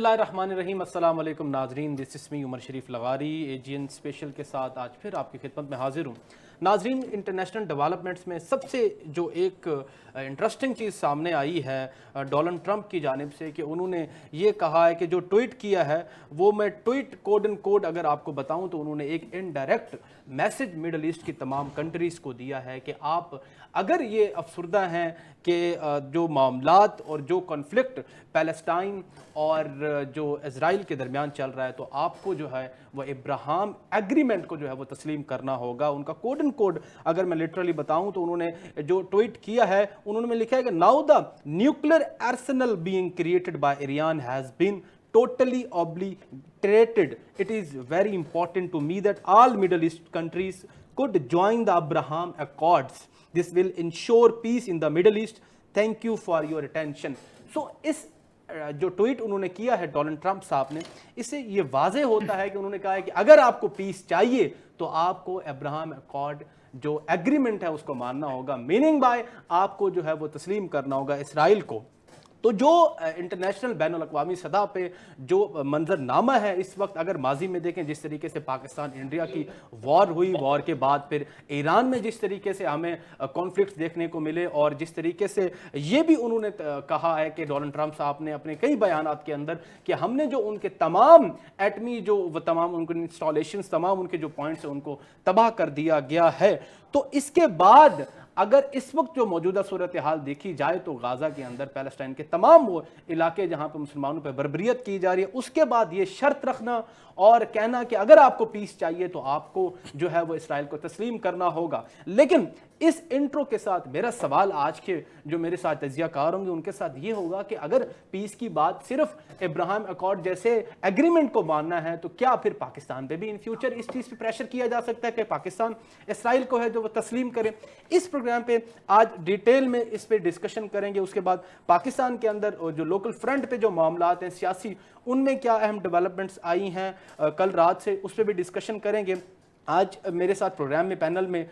बिस्मिल्लाहिर्रहमानिर्रहीम। अस्सलाम वालेकुम नाजरीन, this is me Umar Sharif Lagari AGN special के साथ आज फिर आपकी खिदमत में हाजिर हूँ। नाजरीन, इंटरनेशनल डेवलपमेंट्स में सबसे जो एक इंटरेस्टिंग चीज़ सामने आई है डोनाल्ड ट्रंप की जानिब से कि उन्होंने ये कहा है कि जो ट्वीट किया है वो मैं ट्वीट कोड एंड कोड अगर आपको बताऊं तो उन्होंने एक इनडायरेक्ट मैसेज मिडल ईस्ट की तमाम कंट्रीज़ को दिया है कि आप अगर ये अफसरदा हैं कि जो मामलात और जो कॉन्फ्लिक्ट पैलेस्टाइन और जो इज़राइल के दरमियान चल रहा है तो आपको जो है वो इब्राहिम एग्रीमेंट को जो है वो तस्लीम करना होगा। उनका कोड एंड कोड अगर मैं लिटरली बताऊं तो उन्होंने जो ट्वीट किया है उन्होंने लिखा है कि now the nuclear arsenal being created by Iran has been totally obliterated. It is very important to me that all Middle East countries could join the Abraham Accords. This will ensure peace in the Middle East. Thank you for your attention. So इस जो tweet उन्होंने किया है Donald Trump साहब ने, इससे ये वाज़े होता है कि उन्होंने कहा है कि अगर आपको पीस चाहिए तो आपको अब्राहम अकॉर्ड जो एग्रीमेंट है उसको मानना होगा, मीनिंग बाय आपको जो है वो तस्लीम करना होगा इसराइल को। तो जो इंटरनेशनल बैनुल अक़वामी सतह पे जो मंजरनामा है इस वक्त, अगर माजी में देखें जिस तरीके से पाकिस्तान इंडिया की वॉर हुई, वॉर के बाद फिर ईरान में जिस तरीके से हमें कॉन्फ्लिक्ट्स देखने को मिले और जिस तरीके से ये भी उन्होंने कहा है कि डोनाल्ड ट्रंप साहब ने अपने कई बयानात के अंदर कि हमने जो उनके तमाम एटमी जो तमाम उनके इंस्टॉलेशंस, तमाम उनके जो पॉइंट्स हैं उनको तबाह कर दिया गया है। तो इसके बाद अगर इस वक्त जो मौजूदा सूरत हाल देखी जाए तो गाज़ा के अंदर पैलेस्टाइन के तमाम वो इलाके जहां पर मुसलमानों पर बर्बरियत की जा रही है, उसके बाद ये शर्त रखना और कहना कि अगर आपको पीस चाहिए तो आपको जो है वो इसराइल को तस्लीम करना होगा। लेकिन इस इंट्रो के साथ मेरा सवाल आज के जो मेरे साथ तजियाकार होंगे उनके साथ ये होगा कि अगर पीस की बात सिर्फ इब्राहिम अकॉर्ड जैसे एग्रीमेंट को मानना है तो क्या फिर पाकिस्तान पे भी इन फ्यूचर इस चीज़ पे प्रेशर किया जा सकता है कि पाकिस्तान इसराइल को है जो वो तस्लीम करे? इस प्रोग्राम पे आज डिटेल में इस पे डिस्कशन करेंगे। उसके बाद पाकिस्तान के अंदर जो लोकल फ्रंट पे जो मामलात हैं सियासी, उनमें क्या अहम डेवलपमेंट्स आई हैं कल रात से, उस पर भी डिस्कशन करेंगे। आज मेरे साथ प्रोग्राम में पैनल में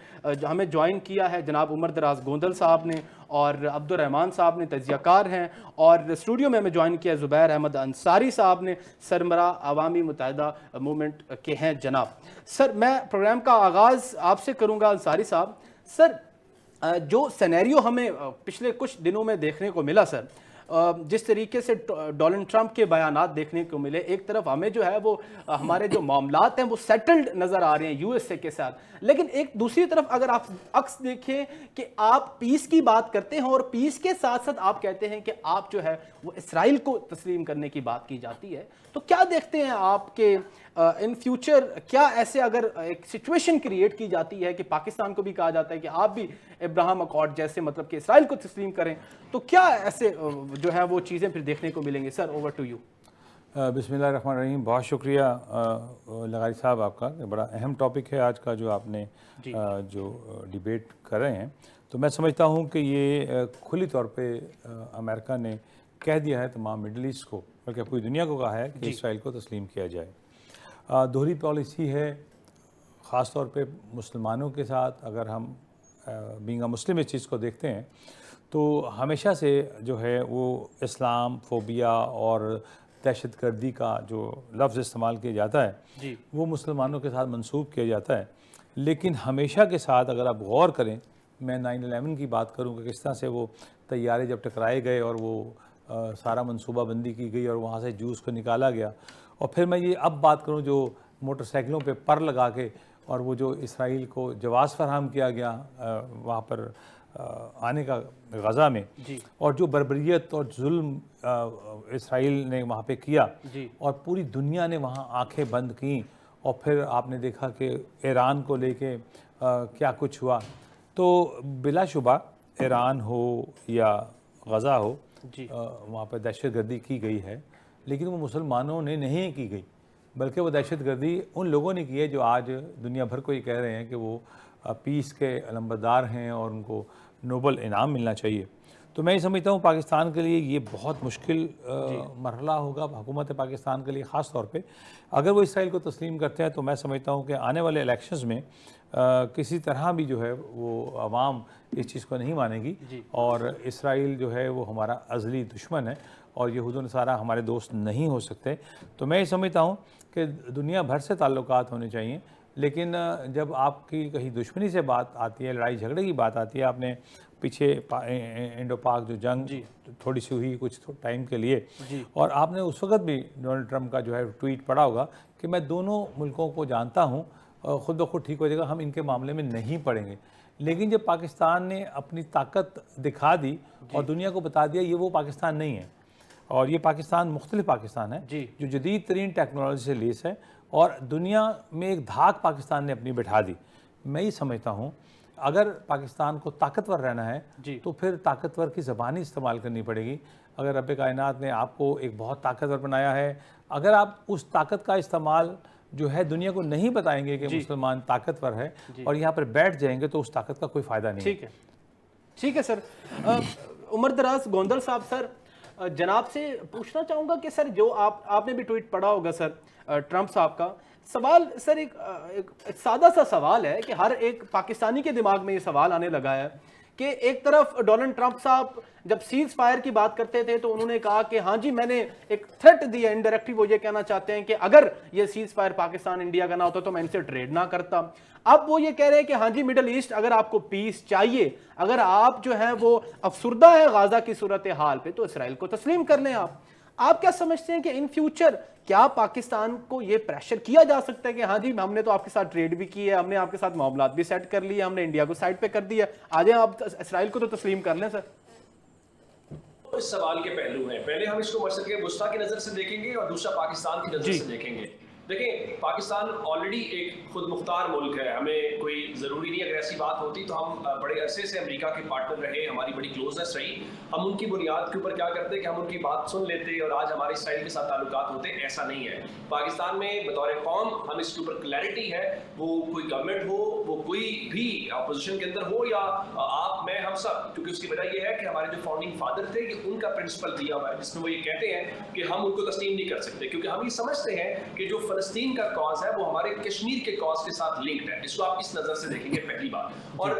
हमें ज्वाइन किया है जनाब उमर दराज गोंदल साहब ने और अब्दुल रहमान साहब ने, तजियाकार हैं, और स्टूडियो में हमें ज्वाइन किया ज़ुबैर अहमद अंसारी साहब ने, सरबरा अवामी मुत्तहिदा मूवमेंट के हैं जनाब। सर, मैं प्रोग्राम का आगाज़ आपसे करूँगा अंसारी साहब। सर, जो सिनेरियो हमें पिछले कुछ दिनों में देखने को मिला सर, जिस तरीके से डोनाल्ड ट्रंप के बयानात देखने को मिले, एक तरफ हमें जो है वो हमारे जो मामलात हैं वो सेटल्ड नज़र आ रहे हैं यूएसए के साथ, लेकिन एक दूसरी तरफ अगर आप अक्स देखें कि आप पीस की बात करते हैं और पीस के साथ साथ आप कहते हैं कि आप जो है वो इसराइल को तस्लीम करने की बात की जाती है, तो क्या देखते हैं आपके इन फ्यूचर, क्या ऐसे अगर एक सिचुएशन क्रिएट की जाती है कि पाकिस्तान को भी कहा जाता है कि आप भी इब्राहिम अकॉर्ड जैसे मतलब कि इसराइल को तस्लीम करें, तो क्या ऐसे जो है वो चीज़ें फिर देखने को मिलेंगी? Sir, over to you. बिस्मिल्लाहिर्रहमानिर्रहीम। बहुत शुक्रिया लगारी साहब आपका, बड़ा अहम टॉपिक है आज का जो आपने जो डिबेट कर रहे हैं। तो मैं समझता हूँ कि ये खुली तौर पे अमेरिका ने कह दिया है तमाम मिडल ईस्ट को, बल्कि पूरी दुनिया को कहा है कि इसराइल को तस्लीम किया जाए। दोहरी पॉलिसी है, ख़ास तौर पे मुसलमानों के साथ। अगर हम बीइंग अ मुस्लिम इस चीज़ को देखते हैं तो हमेशा से जो है वो इस्लाम फोबिया और दहशतगर्दी का जो लफ्ज़ इस्तेमाल किया जाता है वो मुसलमानों के साथ मंसूब किया जाता है। लेकिन हमेशा के साथ अगर आप गौर करें, मैं 9/11 की बात करूँ कि किस तरह से वो तैयारे जब टकराए गए और वो सारा मनसूबाबंदी की गई और वहाँ से जूस को निकाला गया, और फिर मैं ये अब बात करूँ जो मोटरसाइकिलों पे पर लगा के और वो जो इसराइल को जवाज़ फराहम किया गया वहाँ पर आने का गज़ा में, और जो बर्बरियत और जुल्म इसराइल ने वहाँ पे किया और पूरी दुनिया ने वहाँ आंखें बंद की, और फिर आपने देखा कि ईरान को लेके क्या कुछ हुआ। तो बिलाशुबा ईरान हो या गज़ा हो, वहाँ पर दहशतगर्दी की गई है, लेकिन वो मुसलमानों ने नहीं की गई, बल्कि वो दहशतगर्दी उन लोगों ने की है जो आज दुनिया भर को ये कह रहे हैं कि वो पीस के अलंबरदार हैं और उनको नोबल इनाम मिलना चाहिए। तो मैं ये समझता हूँ पाकिस्तान के लिए ये बहुत मुश्किल मरहला होगा, हुकूमत पाकिस्तान के लिए ख़ास तौर पे। अगर वो इसराइल को तस्लीम करते हैं तो मैं समझता हूँ कि आने वाले इलेक्शंस में किसी तरह भी जो है वो आवाम इस चीज़ को नहीं मानेगी, और इसराइल जो है वो हमारा अज़ली दुश्मन है اور یہود و نصارہ ہمارے دوست نہیں ہو سکتے. تو میں یہ سمجھتا ہوں کہ دنیا بھر سے تعلقات ہونے چاہیے، لیکن جب آپ کی کہیں دشمنی سے بات آتی ہے، لڑائی جھگڑے کی بات آتی ہے، آپ نے پیچھے انڈو پاک جو جنگ تھوڑی سی ہوئی کچھ ٹائم کے لیے، اور آپ نے اس وقت بھی ڈونلڈ ٹرمپ کا جو ہے ٹویٹ پڑھا ہوگا کہ میں دونوں ملکوں کو جانتا ہوں، خود بخود ٹھیک ہو جائے گا، ہم ان کے معاملے میں نہیں پڑیں گے. لیکن جب پاکستان نے اپنی طاقت دکھا دی اور دنیا کو بتا دیا یہ وہ پاکستان نہیں ہے، اور یہ پاکستان مختلف پاکستان ہے جو جدید ترین ٹیکنالوجی سے لیس ہے، اور دنیا میں ایک دھاک پاکستان نے اپنی بٹھا دی. میں یہ سمجھتا ہوں اگر پاکستان کو طاقتور رہنا ہے تو پھر طاقتور کی زبان ہی استعمال کرنی پڑے گی. اگر رب کائنات نے آپ کو ایک بہت طاقتور بنایا ہے، اگر آپ اس طاقت کا استعمال جو ہے دنیا کو نہیں بتائیں گے کہ مسلمان طاقتور ہے اور یہاں پر بیٹھ جائیں گے تو اس طاقت کا کوئی فائدہ نہیں. ٹھیک ہے سر. عمر دراز گوندل صاحب، سر جناب سے پوچھنا چاہوں گا کہ سر جو آپ نے بھی ٹویٹ پڑھا ہوگا سر ٹرمپ صاحب کا سوال، سر ایک سادہ سا سوال ہے کہ ہر ایک پاکستانی کے دماغ میں یہ سوال آنے لگا ہے کہ ایک طرف ڈونلڈ ٹرمپ صاحب جب سیز فائر کی بات کرتے تھے تو انہوں نے کہا کہ ہاں جی میں نے ایک تھریٹ دی ہے، انڈائریکٹلی وہ یہ کہنا چاہتے ہیں کہ اگر یہ سیز فائر پاکستان انڈیا کا نہ ہوتا تو میں ان سے ٹریڈ نہ کرتا. اب وہ یہ کہہ رہے ہیں کہ ہاں جی مڈل ایسٹ اگر آپ کو پیس چاہیے، اگر آپ جو ہیں وہ افسردہ ہے غازہ کی صورتحال پہ تو اسرائیل کو تسلیم کر لیں. آپ کیا سمجھتے ہیں کہ ان فیوچر کیا پاکستان کو یہ پریشر کیا جا سکتا ہے کہ ہاں جی ہم نے تو آپ کے ساتھ ٹریڈ بھی کی ہے، ہم نے آپ کے ساتھ معاملات بھی سیٹ کر لیے، ہم نے انڈیا کو سائڈ پہ کر دیا، آ جائیں آپ اسرائیل کو تو تسلیم کر لیں. سر اس سوال کے پہلو ہیں، پہلے ہم اس کو مشرق وسطیٰ کی نظر سے دیکھیں گے اور دوسرا پاکستان کی نظر سے دیکھیں گے. دیکھیں پاکستان آلریڈی ایک خود مختار ملک ہے، ہمیں کوئی ضروری نہیں، اگر ایسی بات ہوتی تو ہم بڑے عرصے سے امریکہ کے پارٹنر رہے، ہماری بڑی کلوزنس رہی، ہم ان کی بنیاد کے اوپر کیا کرتے کہ ہم ان کی بات سن لیتے اور آج ہمارے اسرائیل کے ساتھ تعلقات ہوتے. ایسا نہیں ہے. پاکستان میں بطور قوم ہم اس کے اوپر کلیئرٹی ہے، وہ کوئی گورنمنٹ ہو، وہ کوئی بھی اپوزیشن کے اندر ہو یا آپ میں ہم سب، کیونکہ اس کی وجہ یہ ہے کہ ہمارے جو فاؤنڈنگ فادر تھے کہ ان کا پرنسپل دیا ہوا ہے جس میں وہ یہ کہتے ہیں کہ ہم ان کو تسلیم نہیں کر سکتے، کیونکہ ہم یہ سمجھتے ہیں کہ جو فلسطین کا کاز ہے وہ ہمارے کشمیر کے کاز کے ساتھ لنکڈ ہے. اس کو آپ اس نظر سے دیکھیں گے پہلی بات. اور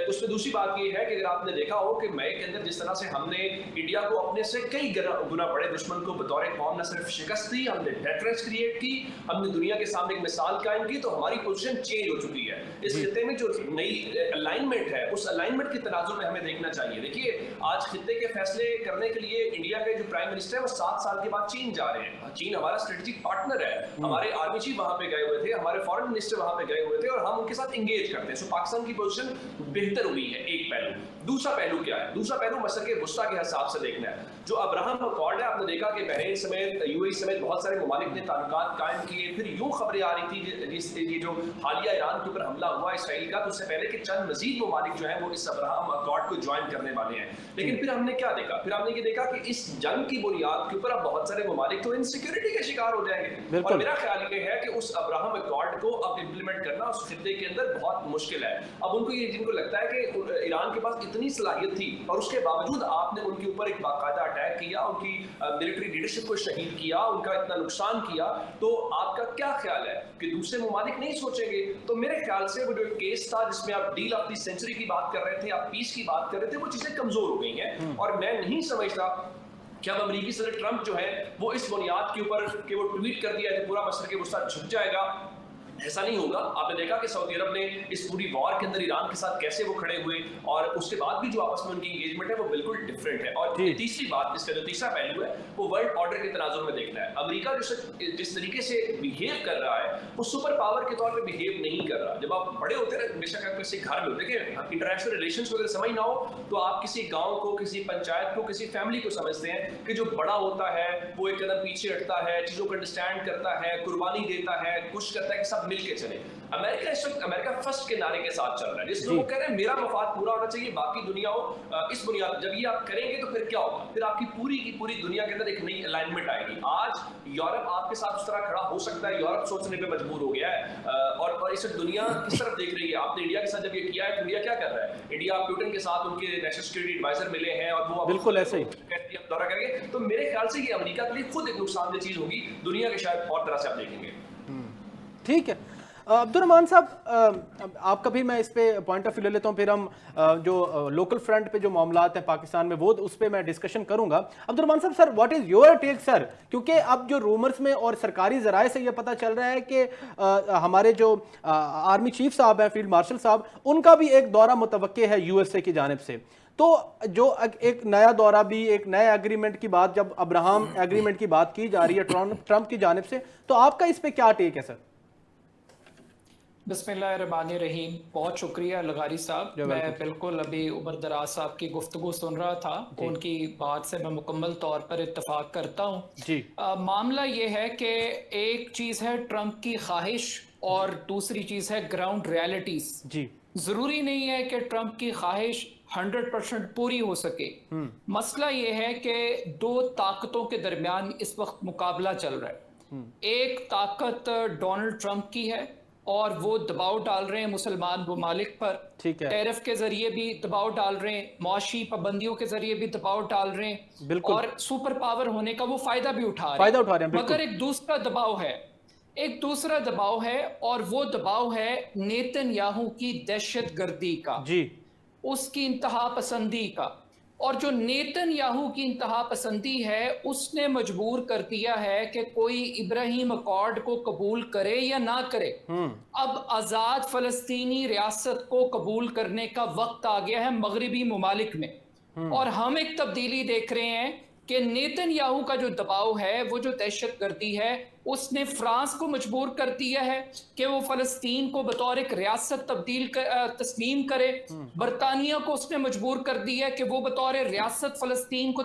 اس میں دوسری بات یہ ہے کہ اگر آپ نے دیکھا ہو کہ مئی کے اندر جس طرح سے ہم نے انڈیا کو اپنے سے کئی گنا بڑے دشمن کو بطور قوم نہ صرف شکست دی، ہم نے ڈیٹرنس کریٹ کی، ہم نے دنیا کے سامنے ایک مثال قائم کی، تو ہماری پوزیشن چینج ہو چکی ہے. اس خطے میں جو نئی الائنمنٹ ہے اس الائنمنٹ کے تناظر میں ہمیں دیکھنا چاہیے. دیکھیے آج خطے کے فیصلے کرنے کے لیے انڈیا کے جو پرائم منسٹر ہے وہ 7 سال کے بعد چین جا رہے ہیں. چین ہمارا اسٹریٹجک پارٹنر ہے، ہمارے آرمی چیف وہاں پہ گئے ہوئے تھے، ہمارے فارن منسٹر وہاں پہ گئے ہوئے تھے اور ہم ان کے ساتھ انگیج کرتے ہیں. سو پاکستان کی پوزیشن بہتر ہوئی ہے. ایک پہلو. دوسرا پہلو کیا ہے؟ دوسرا پہلو مشرق وسطیٰ کے حساب سے دیکھنا ہے. جو ابراہم اکارڈ ہے، آپ نے دیکھا کہ بحرین سمیت یو اے ای سمیت بہت سارے ممالک نے تعلقات قائم کیے. پھر یوں خبریں آ رہی تھی یہ جو حالیہ ایران کے اوپر حملہ ہوا اسرائیل کا، تو اس سے پہلے کہ چند مزید ممالک جو ہیں وہ اس ابراہم اکارڈ کو جوائن کرنے والے ہیں. لیکن پھر ہم نے کیا دیکھا؟ پھر ہم نے یہ دیکھا کہ اس جنگ کی بنیاد کے اوپر اب بہت سارے ممالک تو انسیکیورٹی کے شکار ہو جائیں گے. اور میرا خیال یہ ہے کہ اس ابراہم اکارڈ کو اب امپلیمنٹ کرنا اس خطے کے اندر بہت مشکل ہے. اب ان کو یہ جن کو لگتا ہے کہ ایران کے پاس اتنی صلاحیت تھی اور اس کے باوجود آپ نے ان کے اوپر ایک باقاعدہ اٹیک کیا، ان کی ملٹری لیڈرشپ کو شہید کیا، ان کا اتنا نقصان کیا، تو آپ کا کیا خیال ہے کہ دوسرے ممالک نہیں سوچیں گے؟ تو میرے خیال سے وہ جو کیس تھا جس میں آپ ڈیل آف دی سینچری کی بات کر رہے تھے، آپ پیس کی بات کر رہے تھے، وہ چیزیں کمزور ہو گئی ہیں. اور میں نہیں سمجھتا کہ اب امریکی صدر ٹرمپ جو ہے وہ اس بنیاد کے اوپر کہ وہ ٹویٹ کر دیا کہ پورا مشرق وسطیٰ جھک جائے گا، ایسا نہیں ہوگا. آپ نے دیکھا کہ سعودی عرب نے اس پوری وار کے اندر ایران کے ساتھ کیسے وہ کھڑے ہوئے اور اس کے بعد بھی جو آپس میں ان کی انگیجمنٹ ہے وہ بالکل ڈفرینٹ ہے. اور تیسری بات، اس کا جو تیسرا پہلو ہے وہ ورلڈ آرڈر کے تناظر میں دیکھنا ہے. امریکہ جس طریقے سے بہیو کر رہا ہے وہ سپر پاور کے طور پہ بہیو نہیں کر رہا. جب آپ بڑے ہوتے ہیں بے شک آپ کسی گھر میں دیکھیں انٹرنیشنل ریلیشنز کو اگر سمجھ نہ ہو تو آپ کسی گاؤں کو، کسی پنچایت کو، کسی فیملی کو سمجھتے ہیں کہ جو بڑا ہوتا ہے وہ ایک قدم پیچھے ہٹتا ہے، چیزوں کو انڈرسٹینڈ کرتا ہے، قربانی دیتا ہے، کچھ کرتا ہے کہ سب مل کے چلے. امریکہ اس وقت امریکہ فرسٹ کے نعرے کے ساتھ چل رہا ہے جس میں وہ کہہ رہے ہیں میرا مفاد پورا ہونا چاہیے، باقی دنیا ہو. اس بنیاد جب یہ آپ کریں گے تو پھر کیا ہوگا؟ پھر آپ کی پوری دنیا کے اندر ایک نئی الائنمنٹ آئے گی. آج یورپ آپ کے ساتھ اس طرح کھڑا ہو سکتا ہے، یورپ سوچنے پہ مجبور ہو گیا ہے اور اس وقت دنیا کس طرف دیکھ رہی ہے. آپ نے انڈیا کے ساتھ جب یہ کیا ہے تو انڈیا کیا کر رہا ہے؟ انڈیا پیوٹن کے ساتھ ان کے نیشنل سیکورٹی ایڈوائزر ملے ہیں اور وہ بالکل ایسے ہی دورہ کریں گے. تو میرے خیال سے یہ امریکہ کے لیے خود ایک نقصان دہ چیز ہوگی. دنیا کے شاید اور طرح سے آپ دیکھیں گے. ٹھیک ہے. अब्दुर्रहमान साहब, आपका भी मैं इस पे पॉइंट ऑफ व्यू ले लेता हूँ, फिर हम जो लोकल फ्रंट पे जो मामलात हैं पाकिस्तान में वो उस पे मैं डिस्कशन करूंगा। अब्दुर्रहमान साहब, sir what is your take sir, क्योंकि अब जो रूमर्स में और सरकारी ज़राए से ये पता चल रहा है कि हमारे जो आर्मी चीफ साहब हैं, फील्ड मार्शल साहब, उनका भी एक दौरा मुतवक्के है यूएसए की जानिब से। तो जो एक नया दौरा भी, एक नए एग्रीमेंट की बात, जब अब्राहम एग्रीमेंट की बात की जा रही है ट्रंप की जानिब से, तो आपका इस पे क्या टेक है सर? बिस्मिल्लाहिर्रहमानिर्रहीम, बहुत शुक्रिया लगारी साहब। मैं बिल्कुल अभी उमर दराज साहब की गुफ्तगू सुन रहा था, उनकी बात से मैं मुकम्मल तौर पर इत्तफाक करता हूँ जी। मामला ये है कि एक चीज़ है ट्रंप की ख्वाहिश और दूसरी चीज़ है ग्राउंड रियलिटीज जी। ज़रूरी नहीं है कि ट्रंप की ख्वाहिश 100% पूरी हो सके। मसला ये है कि दो ताकतों के दरमियान इस वक्त मुकाबला चल रहा है। एक ताकत डोनाल्ड ट्रंप की है और वो दबाव डाल रहे हैं मुसलमान ममालिक पर, ठीक है, टैरिफ के जरिए भी दबाव डाल रहे हैं, मुआशी पाबंदियों के जरिए भी दबाव डाल रहे हैं, और सुपर पावर होने का वो फायदा भी उठा रहे हैं। मगर एक दूसरा दबाव है और वो दबाव है नेतन्याहू की दहशत गर्दी का जी, उसकी इंतहा पसंदी का। और जो नेतन्याहू की इंतहा पसंदी है उसने मजबूर कर दिया है कि कोई इब्राहिम अकॉर्ड को कबूल करे या ना करे। अब आज़ाद फ़लस्तीनी रियासत को कबूल करने का वक्त आ गया है मगरिबी ममालिक में। और हम एक तब्दीली देख रहे हैं कि नेतन्याहू का जो दबाव है, वो जो दहशत गर्दी है, उसने फ्रांस को मजबूर कर दिया है कि वो फ़लस्तीन को बतौर एक रियासत तस्लीम करे। बरतानिया को उसने मजबूर कर दिया है कि वो बतौर रियासत फ़लस्तीन को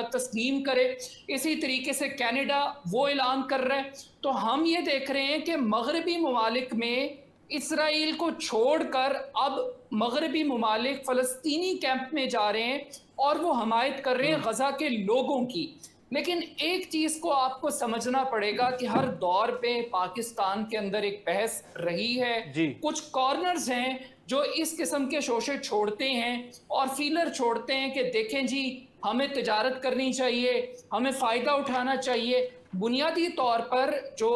तस्लीम करे। इसी तरीके से कनाडा वो ऐलान कर रहा है। तो हम ये देख रहे हैं कि मगरबी ममालिक में इसराइल को छोड़कर अब मगरबी ममालिक फ़लस्तीनी कैंप में जा रहे हैं और वो हमायत कर रहे हैं गजा के लोगों की। लेकिन एक चीज को आपको समझना पड़ेगा कि हर दौर पे पाकिस्तान के अंदर एक बहस रही है, कुछ कॉर्नर्स हैं जो इस किस्म के शोशे छोड़ते हैं और फीलर छोड़ते हैं कि देखें जी, हमें तिजारत करनी चाहिए, हमें फायदा उठाना चाहिए। बुनियादी तौर पर जो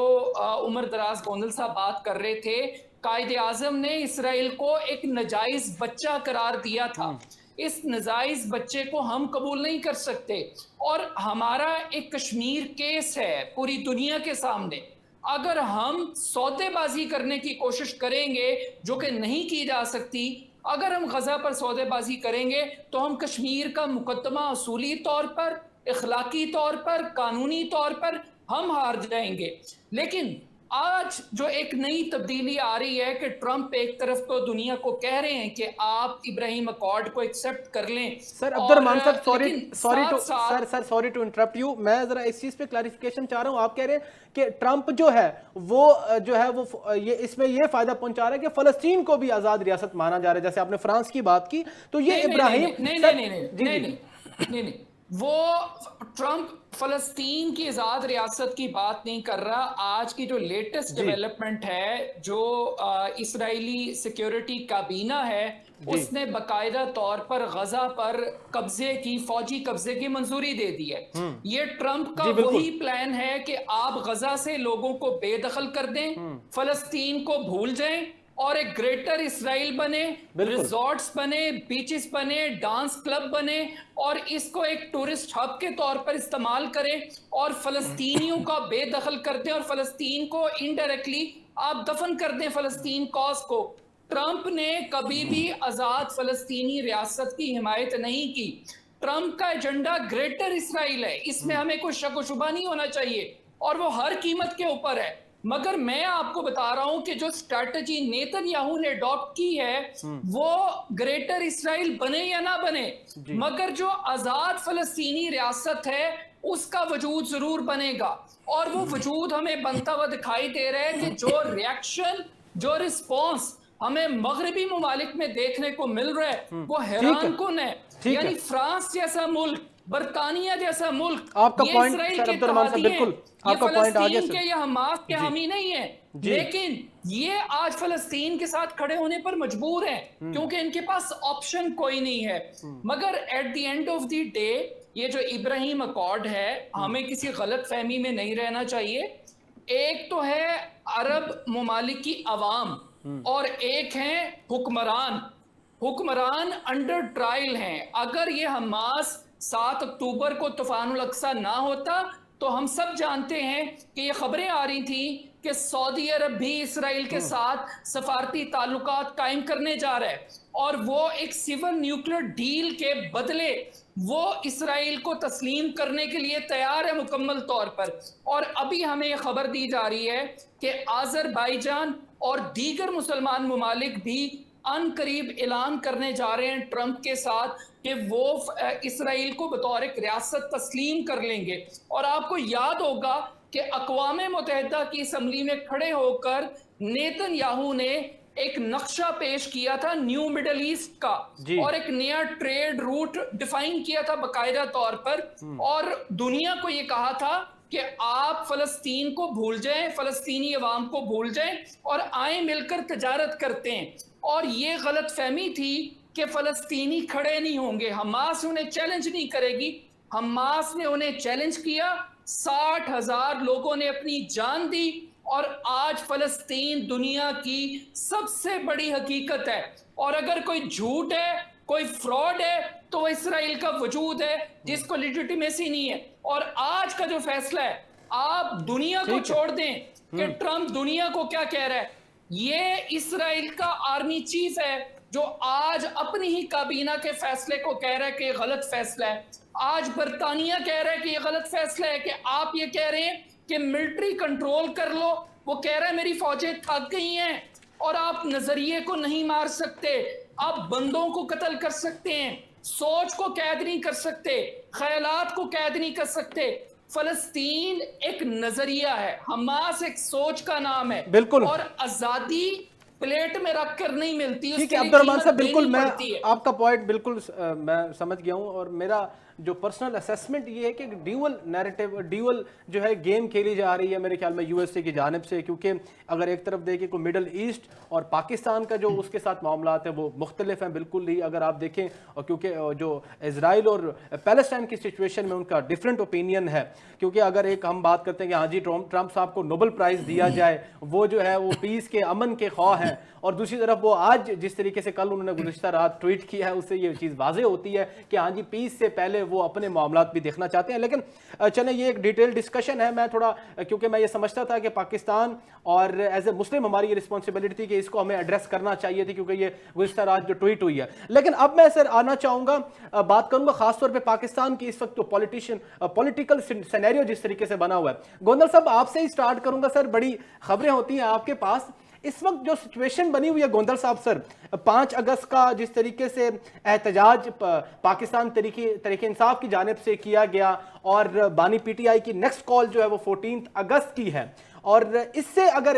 उमर दराज गोंदल साहब बात कर रहे थे, कायदे आजम ने इसराइल को एक नजायज बच्चा करार दिया था। इस नजायज बच्चे को हम कबूल नहीं कर सकते और हमारा एक कश्मीर केस है पूरी दुनिया के सामने। अगर हम सौदेबाजी करने की कोशिश करेंगे, जो कि नहीं की जा सकती, अगर हम गजा पर सौदेबाजी करेंगे तो हम कश्मीर का मुकदमा असूली तौर पर, इखलाकी तौर पर, कानूनी तौर पर हम हार जाएंगे। लेकिन आज जो एक नई तब्दीली आ रही है कि ट्रंप एक तरफ तो दुनिया को कह रहे हैं कि आप इब्राहिम अकॉर्ड को एक्सेप्ट कर लें। सर अब्दुर्रहमान साहब, सॉरी टू इंटरप्ट यू, मैं जरा इस चीज पे क्लैरिफिकेशन चाह रहा हूं। आप कह रहे हैं कि ट्रंप जो है वो ये इसमें ये फायदा पहुंचा रहा है कि फलस्तीन को भी आजाद रियासत माना जा रहा है, जैसे आपने फ्रांस की बात की, तो ये इब्राहिम नहीं, वो ट्रंप फलस्तीन की आज़ाद रियासत की बात नहीं कर रहा। आज की जो लेटेस्ट डेवलपमेंट है, जो इसराइली सिक्योरिटी काबीना है, उसने बाकायदा तौर पर गजा पर कब्जे की, फौजी कब्जे की मंजूरी दे दी है। ये ट्रंप का वही प्लान है कि आप गजा से लोगों को बेदखल कर दें, फलस्तीन को भूल जाएं और एक ग्रेटर इसराइल बने, रिजॉर्ट्स बने, बीचेस बने, डांस क्लब बने और इसको एक टूरिस्ट हब के तौर पर इस्तेमाल करें और फलस्तीनियों का बेदखल कर दें और फलस्तीन को इनडायरेक्टली आप दफन कर दें, फलस्तीन कॉज को। ट्रंप ने कभी भी आजाद फलस्तीनी रियासत की हिमायत नहीं की। ट्रंप का एजेंडा ग्रेटर इसराइल है, इसमें हमें कोई शक व शुबा नहीं होना चाहिए और वो हर कीमत के ऊपर है। मगर मैं आपको बता रहा हूं कि जो स्ट्रैटेजी नेतन्याहू ने अडॉप्ट की है वो ग्रेटर इसराइल बने या ना बने, मगर जो आजाद फलस्तीनी रियासत है उसका वजूद जरूर बनेगा। और वो वजूद हमें बनता हुआ दिखाई दे रहा है कि जो रिएक्शन, जो रिस्पॉन्स हमें मगरबी ममालिक में देखने को मिल रहा है वो हैरान कुन है। यानी फ्रांस जैसा मुल्क, बरतानिया जैसा मुल्क, आपका ये पॉइंट इसराइल के बिल्कुल, आपका पॉइंट आ गया सर। के या हमास के हामी नहीं है, लेकिन ये आज फलस्तीन के साथ खड़े होने पर मजबूर हैं क्योंकि इनके पास ऑप्शन कोई नहीं है। मगर at the end of the day ये जो इब्राहिम अकॉर्ड है, हमें किसी गलत फहमी में नहीं रहना चाहिए। एक तो है अरब ममालिक की अवाम और एक हैं हुक्मरान अंडर ट्रायल हैं। अगर ये हमास 7 अक्टूबर को तूफानुल अक्सा ना होता तो हम सब जानते हैं कि ये खबरें आ रही थी कि सऊदी अरब भी इसराइल के साथ सफारती ताल्लुकात कायम करने जा रहा है और वो एक सिविल न्यूक्लियर डील के बदले वो इसराइल को तस्लीम करने के लिए तैयार है मुकम्मल तौर पर। और अभी हमें ये खबर दी जा रही है कि आज़रबाईजान और दीगर मुसलमान ममालिक भी अन करीब ऐलान करने जा रहे हैं ट्रंप के साथ कि वो इसराइल को बतौर एक रियासत तस्लीम कर लेंगे। और आपको याद होगा कि अक़वाम मुत्तहिदा की असम्बली में खड़े होकर नेतन्याहू ने एक नक्शा पेश किया था न्यू मिडल ईस्ट का और एक नया ट्रेड रूट डिफाइन किया था बाकायदा तौर पर, और दुनिया को ये कहा था कि आप फलस्तीन को भूल जाएं, फलस्तीनी अवाम को भूल जाएं और आए मिलकर तजारत करते हैं। और ये गलत फहमी थी कि फलस्तीनी खड़े नहीं होंगे, हमास उन्हें चैलेंज नहीं करेगी। हमास ने उन्हें चैलेंज किया, 60,000 लोगों ने अपनी जान दी और आज फलस्तीन दुनिया की सबसे बड़ी हकीकत है। और अगर कोई झूठ है, कोई फ्रॉड है, तो इसराइल का वजूद है जिसको लेजिटिमेसी नहीं है। और आज का जो फैसला है, आप दुनिया को छोड़ दें कि ट्रंप दुनिया को क्या कह रहा है, ये इसराइल का आर्मी चीफ है जो आज अपनी ही काबीना के फैसले को कह रहा है कि ये गलत फैसला है। आज बरतानिया कह रहा है कि ये गलत फैसला है, कि आप ये कह रहे हैं कि मिलिट्री कंट्रोल कर लो, वो कह रहा है मेरी फौजें थक गई हैं और आप नजरिए को नहीं मार सकते, आप बंदों को कत्ल कर सकते हैं, सोच को कैद नहीं कर सकते, ख्यालात को कैद नहीं कर सकते। फलस्तीन एक नजरिया है, हमास एक सोच का नाम है, बिल्कुल, और आजादी प्लेट में रख कर नहीं मिलती। ठीक है अब्दुर्रहमान साहब, बिल्कुल मैं आपका पॉइंट बिल्कुल मैं समझ गया हूं। और मेरा जो पर्सनल असेसमेंट ये है कि ड्यूअल नैरेटिव, ड्यूअल जो है गेम खेली जा रही है मेरे ख्याल में यूएसए की जानिब से, क्योंकि अगर एक तरफ देखें को मिडल ईस्ट और पाकिस्तान का जो उसके साथ मामला है वो मुख्तलिफ हैं बिल्कुल ही। अगर आप देखें, और क्योंकि जो इजराइल और पैलेस्टाइन की सिचुएशन में उनका डिफरेंट ओपिनियन है, क्योंकि अगर एक हम बात करते हैं कि हाँ जी ट्रंप साहब को नोबेल प्राइज़ दिया जाए, वो जो है वो पीस के, अमन के ख्वाह हैं, और दूसरी तरफ वो आज जिस तरीके से कल उन्होंने गुज़िश्ता रात ट्वीट किया है, उससे ये चीज़ वाज़ेह होती है कि हाँ जी पीस से पहले वो अपने मामलात भी देखना चाहते हैं। लेकिन चलें ये एक डिटेल डिस्कशन है। मैं थोड़ा, क्योंकि मैं ये समझता था कि पाकिस्तान और एज ए मुस्लिम हमारी ये रिस्पॉन्सिबिलिटी थी कि इसको हमें एड्रेस करना चाहिए थी, क्योंकि ये गुज़िश्ता रात जो ट्वीट हुई है। लेकिन अब मैं सर आना चाहूँगा, बात करूँगा ख़ासतौर पर पाकिस्तान की इस वक्त तो पॉलिटिकल सिनेरियो जिस तरीके से बना हुआ है। गोंदल साहब आपसे ही स्टार्ट करूँगा सर, बड़ी खबरें होती हैं आपके पास, इस वक्त जो सिचुएशन बनी हुई है गोंदल साहब सर, 5 अगस्त का जिस तरीके से एहतजाज पाकिस्तान तरीके इंसाफ की जानिब से किया गया और बानी पीटीआई की नेक्स्ट कॉल जो है वो 14 अगस्त की है, और इससे अगर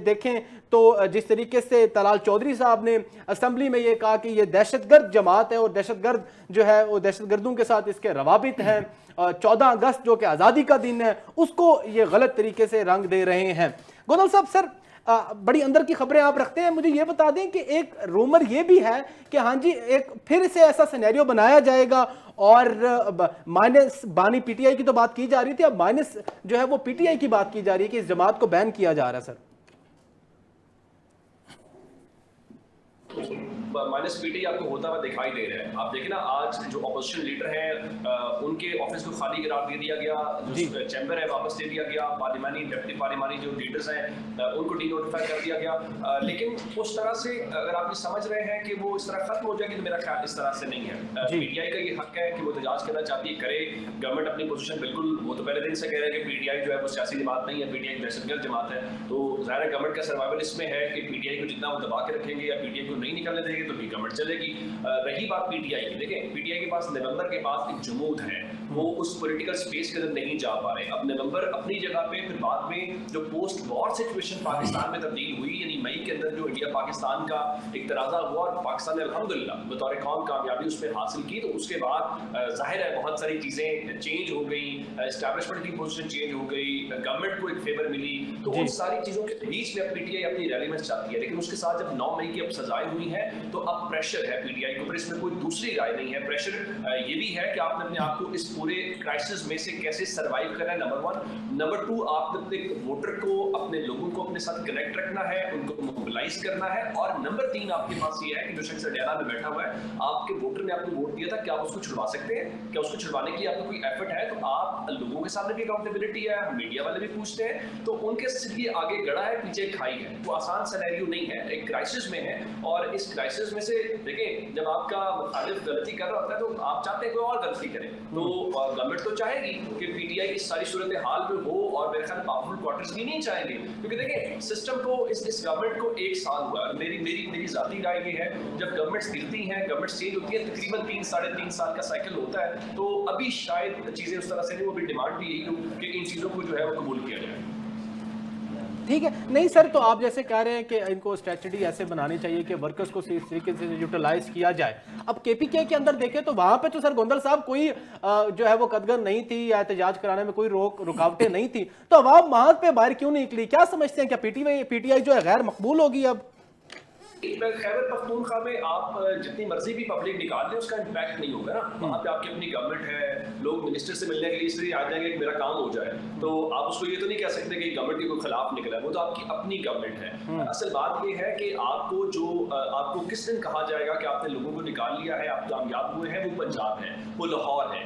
देखें तो जिस तरीके से तलाल चौधरी साहब ने असम्बली में ये कहा कि ये दहशतगर्द जमात है और दहशतगर्द जो है वो दहशतगर्दों के साथ इसके रवाबित हैं, 14 अगस्त जो कि आज़ादी का दिन है उसको ये गलत तरीके से रंग दे रहे हैं। गोंदल साहब सर, बड़ी अंदर की खबरें आप रखते हैं, मुझे ये बता दें कि एक रूमर ये भी है कि हाँ जी एक फिर से ऐसा सिनेरियो बनाया जाएगा, और माइनस बानी पीटीआई की तो बात की जा रही थी, अब माइनस जो है वो पीटीआई की बात की जा रही है कि इस जमात को बैन किया जा रहा है। सर माइनस पीटीआई आपको होता हुआ दिखाई दे रहा है। आप देखें ना, आज जो अपोजिशन लीडर हैं उनके ऑफिस को खाली करार दे दिया गया, जो चैम्बर है वापस दे दिया गया, पार्लिमानी डेप्टी पार्लिमानी जो लीडर्स हैं उनको डी नोटिफाई कर दिया गया। लेकिन उस तरह से अगर आप ये समझ रहे हैं कि वो इस तरह खत्म हो जाएगी, तो मेरा ख्याल इस तरह से नहीं है। पीटीआई का ये हक है कि वो एहतजाज करना चाहती है, करे। गवर्नमेंट अपनी पोजीशन बिल्कुल, वो तो पहले दिन से कह रहे हैं कि पीटीआई जो है वो सियासी जमात नहीं है, पीटीआई दहशतगर्द जमात है। तो ज़ाहिर गवर्नमेंट का सर्वाइवल इसमें है कि पीटीआई को जितना वो दबा के रखेंगे या पीटीआई को नहीं निकलने देंगे तो भी गवर्नमेंट चलेगी। रही बात पीटीआई की, देखें पीटीआई के पास नवंबर के बाद एक जमूद है, वो उस पॉलिटिकल स्पेस के अंदर नहीं जा पा रहे। अब नवंबर अपनी जगह पे, फिर बाद में जो पोस्ट वॉर सिचुएशन पाकिस्तान में तब्दील हुई, यानी मई के अंदर जो इंडिया पाकिस्तान का एक तराजा हुआ और पाकिस्तान ने अल्हम्दुलिल्लाह बतौर कौम कामयाबी उसमें हासिल की, तो उसके बाद जाहिर है बहुत सारी चीज़ें चेंज हो गई, एस्टैब्लिशमेंट की पोजीशन चेंज हो गई, गवर्नमेंट को एक फेवर मिली, तो उन सारी चीज़ों के बीच में पीटीआई अपनी रैली में चाहती है। लेकिन उसके साथ जब 9 मई की अब सजाएं हुई हैं तो अब प्रेशर है पीटीआई के ऊपर, इसमें कोई दूसरी राय नहीं है। प्रेशर ये भी है कि आपने अपने आप को इस पूरे क्राइसिस में से कैसे सर्वाइव करना है, नंबर 1। नंबर 2, आपने अपने वोटर को, अपने लोगों को अपने साथ कनेक्ट रखना है, उनको मोबिलाइज करना है। और नंबर 3 आपके पास ये है कि जो शख्स हरियाणा में बैठा हुआ है, आपके वोटर ने आपको वोट दिया था, क्या आप उसको छुड़वा सकते हैं? क्या उसको छुड़वाने के लिए आपका कोई एफर्ट है? तो आप लोगों के सामने भी अकाउंटेबिलिटी है, मीडिया वाले भी पूछते हैं, तो उनके लिए आगे गड़ा है, पीछे खाई है। वो आसान सिनेरियो नहीं है, एक क्राइसिस में है। और इस क्राइसिस में से देखिए, जब आपका मुखालिफ गलती कर रहा होता है तो आप चाहते हैं कोई और गलती करे, तो गवर्नमेंट तो चाहेगी कि पीटीआई इस सारी सूरत हाल में हो, और मेरे ख्याल पावरफुल क्वार्टर्स भी नहीं चाहेंगे, क्योंकि देखिए सिस्टम को, इस गवर्नमेंट को 1 साल हुआ। मेरी जाती राय ये है, जब गवर्नमेंट्स दिखती हैं, गवर्नमेंट्स चेंज होती है, तकरीबन 3 साढ़े 3 साल का साइकिल होता है। तो अभी शायद चीजें उस तरह से नहीं, वो भी डिमांड भी यही हो कि इन चीजों को जो है वो कबूल किया जाए। ठीक है, नहीं सर, तो आप जैसे कह रहे हैं कि इनको स्ट्रेटजी ऐसे बनानी चाहिए कि वर्कर्स को इस तरीके से यूटिलाइज किया जाए। अब केपीके के अंदर देखें तो वहां पे तो सर गोंदल साहब कोई जो है वो कदगन नहीं थी, या एहतजाज कराने में कोई रुकावटें नहीं थी, तो अवाम वहां पे बाहर क्यों नहीं निकली? क्या समझते हैं, क्या पीटीआई जो है गैर मकबूल होगी? अब खैबर पख्तूनख्वा में आप जितनी मर्जी भी पब्लिक निकाल लें, उसका इम्पैक्ट नहीं होगा ना। वहाँ पे आपकी अपनी गवर्नमेंट है, लोग मिनिस्टर से मिलने के लिए इसलिए आ जाएंगे कि मेरा काम हो जाए, तो आप उसको ये तो नहीं कह सकते कि गवर्नमेंट के कोई खिलाफ निकला है, वो तो आपकी अपनी गवर्नमेंट है। असल बात ये है कि आपको किस दिन कहा जाएगा कि आपने लोगों को निकाल लिया है, आप कामयाब हुए हैं, वो पंजाब है, वो लाहौर है,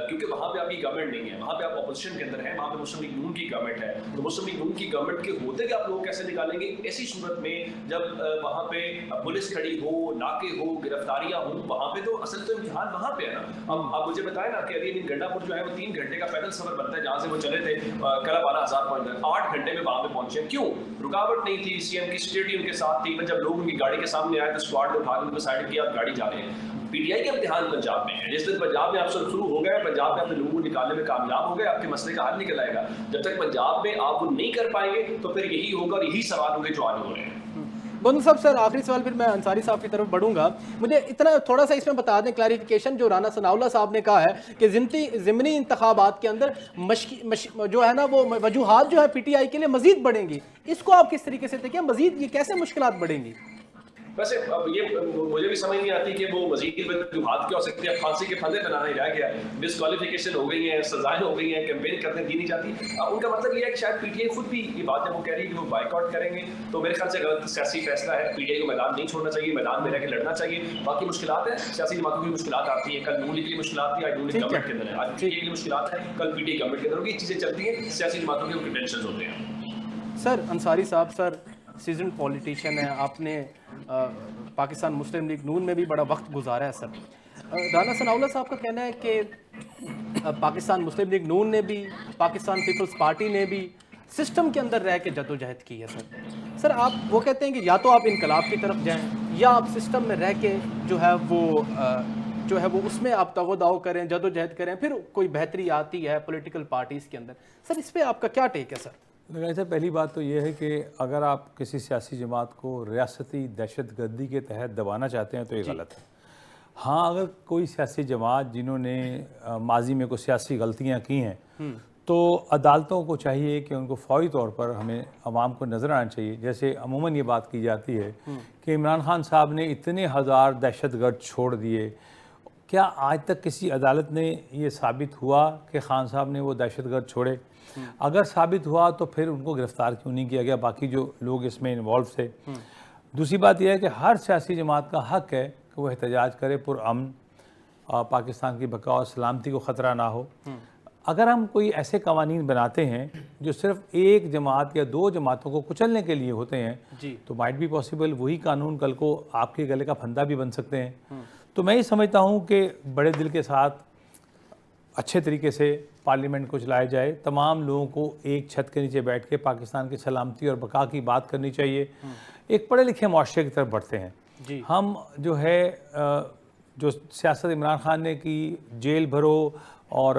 क्योंकि वहाँ पे आपकी गवर्नमेंट नहीं है, वहाँ पे आप अपोजिशन के अंदर है, वहाँ पे मुस्लिम लीग नून की गवर्नमेंट है। तो मुस्लिम लीग नून की गवर्नमेंट के होते कि आप लोग कैसे निकालेंगे? ऐसी सूरत में जब वहाँ पे पुलिस खड़ी हो, नाके हो, गिरफ्तारियां हो, वहां पे तो असल तो इम्तिहान वहां पे है ना। अब आप मुझे बताएं ना कि अभी गंडापुर जो है वो 3 घंटे का पैदल सफर बनता है, जहां से वो चले थे कल 12,000 पॉइंट, 8 घंटे में वहां पे पहुंचे। क्यों? रुकावट नहीं थी, सीएम की स्टेडी उनके साथ थी। जब लोग उनकी गाड़ी के सामने आए तो स्क्वाड ने उठा के उनको साइड किया, गाड़ी जा रहे हैं। पीटीआई का इम्तिहान पंजाब में है। जिस दिन पंजाब में आप सब शुरू हो गए, पंजाब में अपने लोगों को निकालने में कामयाब हो गए, आपके मसले का हल निकल आएगा। जब तक पंजाब में आप वो नहीं कर पाएंगे तो फिर यही होगा, और यही सवाल होंगे जो आज हो रहे हैं। गोंदल साहब, सर आखिरी सवाल, फिर मैं अंसारी साहब की तरफ बढ़ूंगा। मुझे इतना थोड़ा सा इसमें बता दें क्लैरिफिकेशन, जो राना सनाउल्लाह साहब ने कहा है कि ज़िमनी इंतखाबात के अंदर जो है ना वो वजूहात जो है पीटीआई के लिए मजीद बढ़ेंगी, इसको आप किस तरीके से देखें? मजीद ये कैसे मुश्किलात बढ़ेंगी? वैसे अब ये मुझे भी समझ नहीं आती कि वो मजीद वजूहात क्या हो सकती है। फांसी के फंदे बनाना ही रह गया, डिस्क्वालिफिकेशन हो गई है, सजाएं हो गई हैं, कैंपेन करने दी नहीं जाती। उनका मतलब ये है कि शायद पीटीआई खुद भी ये बात जब वो कह रही है कि वो बाइकआउट करेंगे, तो मेरे ख्याल से गलत सियासी फैसला है। पीटीआई को मैदान नहीं छोड़ना चाहिए, मैदान में रह के लड़ना चाहिए। बाकी मुश्किलात है, सियासी जमातों की मुश्किलात आती है। कल नून लीग की मुश्किलात थी, आज नून लीग गवर्नमेंट के अंदर है, आज पीटीआई की मुश्किलात है, कल पीटीआई गवर्नमेंट के अंदर होगी। चीज़ें चलती हैं, सियासी जमातों के टेंशन होते हैं। सर अंसारी साहब, सर सीजन पॉलिटिशियन है, आपने पाकिस्तान मुस्लिम लीग नून में भी बड़ा वक्त गुजारा है। सर राना सनाउल्लाह साहब का कहना है कि पाकिस्तान मुस्लिम लीग नून ने भी, पाकिस्तान पीपल्स पार्टी ने भी सिस्टम के अंदर रह के जद्दोजहद की है। सर आप वो कहते हैं कि या तो आप इनकलाब की तरफ जाएं, या आप सिस्टम में रह के जो है वो उसमें आप तगोदाव करें, जद्दोजहद करें, फिर कोई बेहतरी आती है पॉलिटिकल पार्टीज़ के अंदर। सर इस पर आपका क्या टेक है? सर वैसे पहली बात तो ये है कि अगर आप किसी सियासी जमात को रियासती दहशतगर्दी के तहत दबाना चाहते हैं तो ये गलत है। हाँ, अगर कोई सियासी जमात जिन्होंने माजी में कोई सियासी गलतियाँ की हैं, तो अदालतों को चाहिए कि उनको फौरी तौर पर हमें आवाम को नज़र आना चाहिए। जैसे अमूमन ये बात की जाती है कि इमरान खान साहब ने इतने हज़ार दहशतगर्द छोड़ दिए, क्या आज तक किसी अदालत ने ये साबित हुआ कि खान साहब ने वो दहशतगर्द छोड़े? अगर साबित हुआ तो फिर उनको गिरफ़्तार क्यों नहीं किया गया, बाकी जो लोग इसमें इन्वॉल्व थे? दूसरी बात यह है कि हर सियासी जमात का हक़ है कि वह एहतजाज करे पुरअमन, पाकिस्तान की बका और सलामती को ख़तरा ना हो। अगर हम कोई ऐसे कवानीन बनाते हैं जो सिर्फ एक जमात या 2 जमातों को कुचलने के लिए होते हैं, तो माइट बी पॉसिबल वही कानून कल को आपके गले का फंदा भी बन सकते हैं। तो मैं ये समझता हूँ कि बड़े दिल के साथ अच्छे तरीके से पार्लियामेंट को चलाया जाए, तमाम लोगों को एक छत के नीचे बैठ के पाकिस्तान की सलामती और बका की बात करनी चाहिए। एक पढ़े लिखे मुआशरे की तरफ बढ़ते हैं। हम जो है जो सियासत इमरान खान ने की, जेल भरो और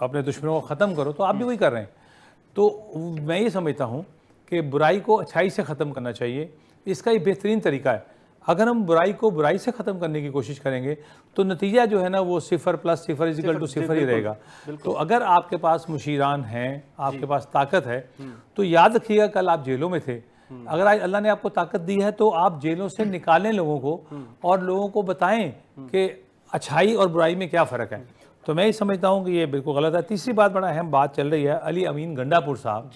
अपने दुश्मनों को ख़त्म करो, तो आप भी वही कर रहे हैं। तो मैं ये समझता हूँ कि बुराई को अच्छाई से ख़त्म करना चाहिए। इसका ये बेहतरीन तरीका है। अगर हम बुराई को बुराई से ख़त्म करने की कोशिश करेंगे तो नतीजा जो है ना वो 0 + 0 = 0 ही रहेगा। तो अगर आपके पास मुशीरान हैं, आपके पास ताकत है, तो याद रखिएगा कल आप जेलों में थे, अगर आज अल्लाह ने आपको ताकत दी है तो आप जेलों से निकालें लोगों को और लोगों को बताएं कि अच्छाई और बुराई में क्या फ़र्क है। तो मैं ये समझता हूँ कि ये बिल्कुल गलत है। तीसरी बात, बड़ा अहम बात चल रही है, अली अमीन गंडापुर साहब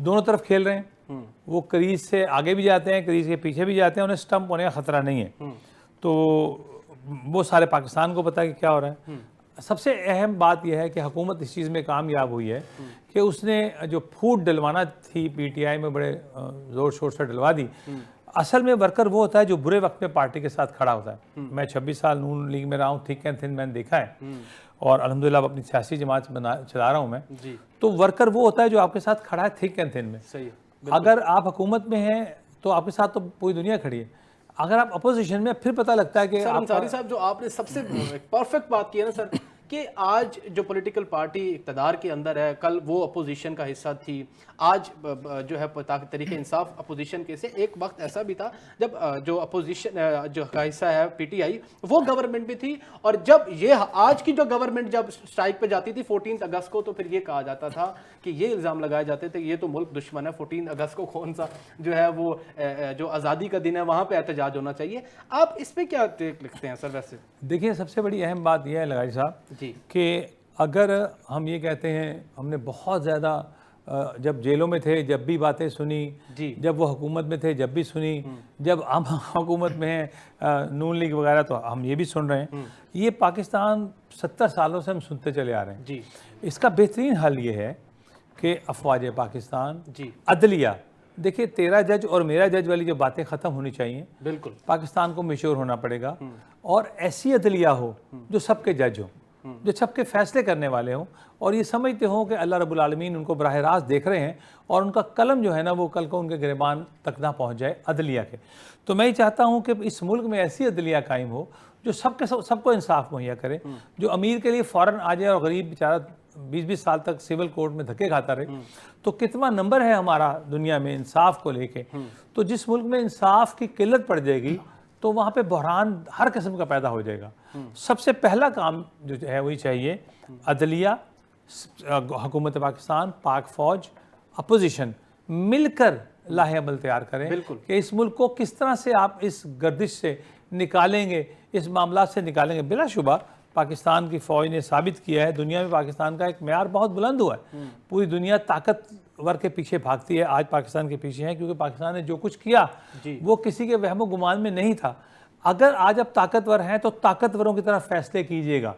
दोनों तरफ खेल रहे हैं, वो क्रीज से आगे भी जाते हैं, क्रीज के पीछे भी जाते हैं, उन्हें स्टंप होने का खतरा नहीं है। तो वो सारे पाकिस्तान को पता है कि क्या हो रहा है। सबसे अहम बात यह है कि हुकूमत इस चीज़ में कामयाब हुई है कि उसने जो फूट डलवाना थी पीटीआई में बड़े ज़ोर शोर से डलवा दी। असल में वर्कर वो होता है जो बुरे वक्त में पार्टी के साथ खड़ा होता है। मैं 26 साल नून लीग में रहा हूँ, थिक एंड थिन मैंने देखा है, और अल्हम्दुलिल्लाह अपनी सियासी जमात चला रहा हूँ मैं। तो वर्कर वो होता है जो आपके साथ खड़ा है थिक एंड थिन में। सही है। अगर आप हुकूमत में हैं तो आपके साथ तो पूरी दुनिया खड़ी है, अगर आप अपोजिशन में फिर पता लगता है कि सर अंसारी साहब, जो आपने सबसे परफेक्ट बात की है ना सर, कि आज जो पॉलिटिकल पार्टी इक़्तिदार के अंदर है, कल वो अपोजिशन का हिस्सा थी, आज जो है तरीके इंसाफ अपोजिशन के से एक वक्त ऐसा भी था जब जो अपोजिशन जो का हिस्सा है पीटीआई वो गवर्नमेंट भी थी, और जब ये आज की जो गवर्नमेंट जब स्ट्राइक पे जाती थी 14 अगस्त को, तो फिर ये कहा जाता था कि ये इल्ज़ाम लगाए जाते थे ये तो मुल्क दुश्मन है, 14 अगस्त को कौन सा जो है वो जो आज़ादी का दिन है वहाँ पे एहतजाज होना चाहिए। आप इस पर क्या लिखते हैं सर? वैसे देखिए, सबसे बड़ी अहम बात यह है लगाई साहब कि अगर हम ये कहते हैं हमने बहुत ज़्यादा जब जेलों में थे जब भी बातें सुनी, जब वो हुकूमत में थे जब भी सुनी, जब हम हुकूमत में हैं नून लीग वगैरह तो हम ये भी सुन रहे हैं। ये पाकिस्तान 70 सालों से हम सुनते चले आ रहे हैं। इसका बेहतरीन हल ये है कि अफवाज पाकिस्तान, अदलिया, देखिए 13 जज और मेरा जज वाली जो बातें ख़त्म होनी चाहिए। बिल्कुल पाकिस्तान को मैच्योर होना पड़ेगा और ऐसी अदलिया हो जो सबके जज हो, जो सबके फैसले करने वाले हों, और ये समझते हों कि अल्लाह रब्बुल आलमीन उनको बराह रास्त देख रहे हैं और उनका कलम जो है ना वो कल को उनके गिरबान तक ना पहुँच जाए अदलिया के। तो मैं ये चाहता हूँ कि इस मुल्क में ऐसी अदलिया कायम हो जो सबको इंसाफ मुहैया करे, जो अमीर के लिए फ़ौरन आ जाए और गरीब बेचारा 20-20 साल तक सिविल कोर्ट में धक्के खाता रहे। तो कितना नंबर है हमारा दुनिया में इंसाफ को लेके। तो जिस मुल्क में इंसाफ की किल्लत पड़ जाएगी तो वहाँ पे बहरान हर किस्म का पैदा हो जाएगा। सबसे पहला काम जो है वही चाहिए, अदलिया, हुकूमत पाकिस्तान, पाक फ़ौज, अपोजिशन मिलकर लाहे अमल तैयार करें कि इस मुल्क को किस तरह से आप इस गर्दिश से निकालेंगे, इस मामला से निकालेंगे। बिलाशुबा पाकिस्तान की फ़ौज ने साबित किया है, दुनिया में पाकिस्तान का एक मेयार बहुत बुलंद हुआ है। पूरी दुनिया ताकतवर के पीछे भागती है, आज पाकिस्तान के पीछे है, क्योंकि पाकिस्तान ने जो कुछ किया वो किसी के वहमो गुमान में नहीं था। अगर आज आप ताकतवर हैं तो ताकतवरों की तरह फैसले कीजिएगा,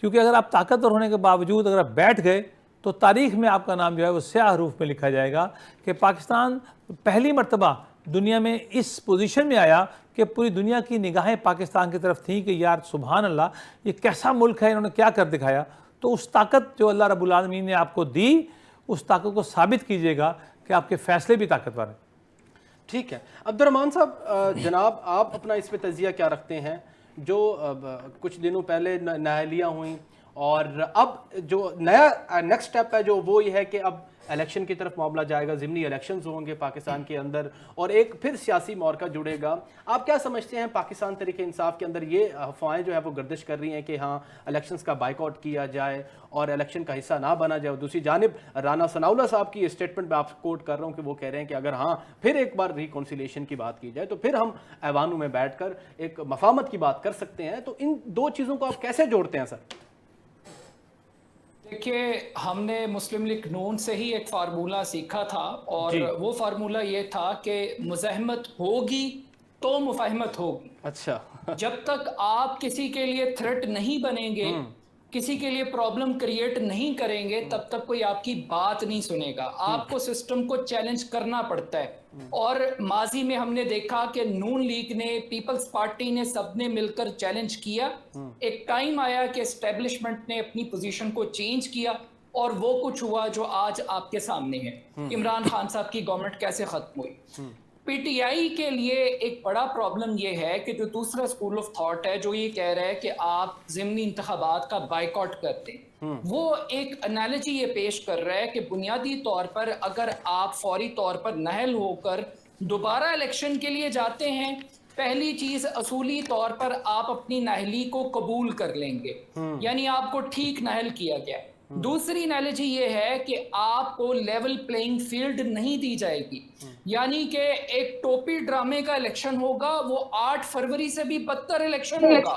क्योंकि अगर आप ताकतवर होने के बावजूद अगर आप बैठ गए तो तारीख़ में आपका नाम जो है वो स्याह हरूफ में लिखा जाएगा कि पाकिस्तान पहली मरतबा दुनिया में इस पोजीशन में आया कि पूरी दुनिया की निगाहें पाकिस्तान की तरफ थी कि यार सुभान अल्लाह, ये कैसा मुल्क है, इन्होंने क्या कर दिखाया। तो उस ताकत जो अल्लाह रब्बुल आलमीन ने आपको दी, उस ताकत को साबित कीजिएगा कि आपके फैसले भी ताकतवर हैं। ठीक है अब्दुर्रहमान साहब, जनाब आप अपना इस पर तजिया क्या रखते हैं? जो कुछ दिनों पहले नाअहलियाँ हुई और अब जो नया नेक्स्ट स्टेप है जो वो ये है कि अब इलेक्शन की तरफ मामला जाएगा, ज़िमनी इलेक्शंस होंगे पाकिस्तान के अंदर और एक फिर सियासी मोर्चा जुड़ेगा। आप क्या समझते हैं पाकिस्तान तरीके इंसाफ के अंदर ये अफवाहें जो है वो गर्दिश कर रही हैं कि हाँ इलेक्शंस का बाइकआउट किया जाए और इलेक्शन का हिस्सा ना बना जाए। दूसरी जानिब राना सनाउल्लाह साहब की स्टेटमेंट में आप कोट कर रहा हूँ कि वो कह रहे हैं कि अगर हाँ फिर एक बार रिकॉन्सिलिएशन की बात की जाए तो फिर हम ऐवानों में बैठकर एक मफाहमत की बात कर सकते हैं। तो इन दो चीज़ों को आप कैसे जोड़ते हैं सर? देखिए, हमने मुस्लिम लीग नून से ही एक फार्मूला सीखा था और वो फार्मूला ये था कि मुज़ाहमत होगी तो मुफाहमत होगी। अच्छा जब तक आप किसी के लिए थ्रेट नहीं बनेंगे, किसी के लिए प्रॉब्लम क्रिएट नहीं करेंगे, तब तक कोई आपकी बात नहीं सुनेगा। आपको सिस्टम को चैलेंज करना पड़ता है। और माजी में हमने देखा कि नून लीग ने, पीपल्स पार्टी ने, सबने मिलकर चैलेंज किया। एक टाइम आया कि एस्टेब्लिशमेंट ने अपनी पोजीशन को चेंज किया और वो कुछ हुआ जो आज आपके सामने है। इमरान खान साहब की गवर्नमेंट कैसे खत्म हुई। पीटीआई के लिए एक बड़ा प्रॉब्लम ये है कि जो दूसरा स्कूल ऑफ थॉट है जो ये कह रहा है कि आप ज़िमनी इंतखाबात का बाइकआउट करते हैं, वो एक एनालॉजी ये पेश कर रहा है कि बुनियादी तौर पर अगर आप फौरी तौर पर नाअहल होकर दोबारा इलेक्शन के लिए जाते हैं, पहली चीज असूली तौर पर आप अपनी नाअहली को कबूल कर लेंगे, यानी आपको ठीक नाअहल किया गया। दूसरी एनालॉजी ये है कि आपको लेवल प्लेइंग फील्ड नहीं दी जाएगी, यानी कि एक टोपी ड्रामे का इलेक्शन होगा, वो 8 फरवरी से भी बदतर इलेक्शन होगा,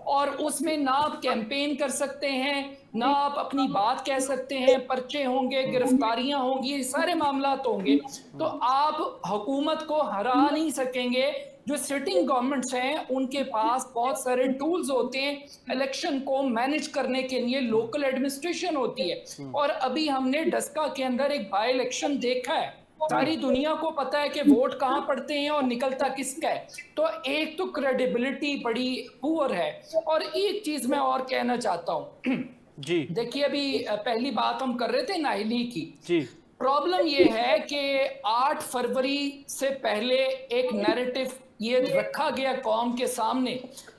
और उसमें ना आप कैंपेन कर सकते हैं, ना आप अपनी बात कह सकते हैं, पर्चे होंगे, गिरफ्तारियां होंगी, ये सारे मामलात होंगे, तो आप हुकूमत को हरा नहीं सकेंगे। जो सिटिंग गवर्नमेंट्स हैं उनके पास बहुत सारे टूल्स होते हैं इलेक्शन को मैनेज करने के लिए, लोकल एडमिनिस्ट्रेशन होती है। और अभी हमने डस्का के अंदर एक बाई इलेक्शन देखा है, सारी दुनिया को पता है कि वोट कहाँ पड़ते हैं और निकलता किसका है। तो एक तो क्रेडिबिलिटी बड़ी पुअर है। और एक चीज मैं और कहना चाहता हूँ जी, देखिए अभी पहली बात हम कर रहे थे नाइली की जी, प्रॉब्लम ये है कि 8 फरवरी से पहले एक नैरेटिव ये रखा गया कौम के सामने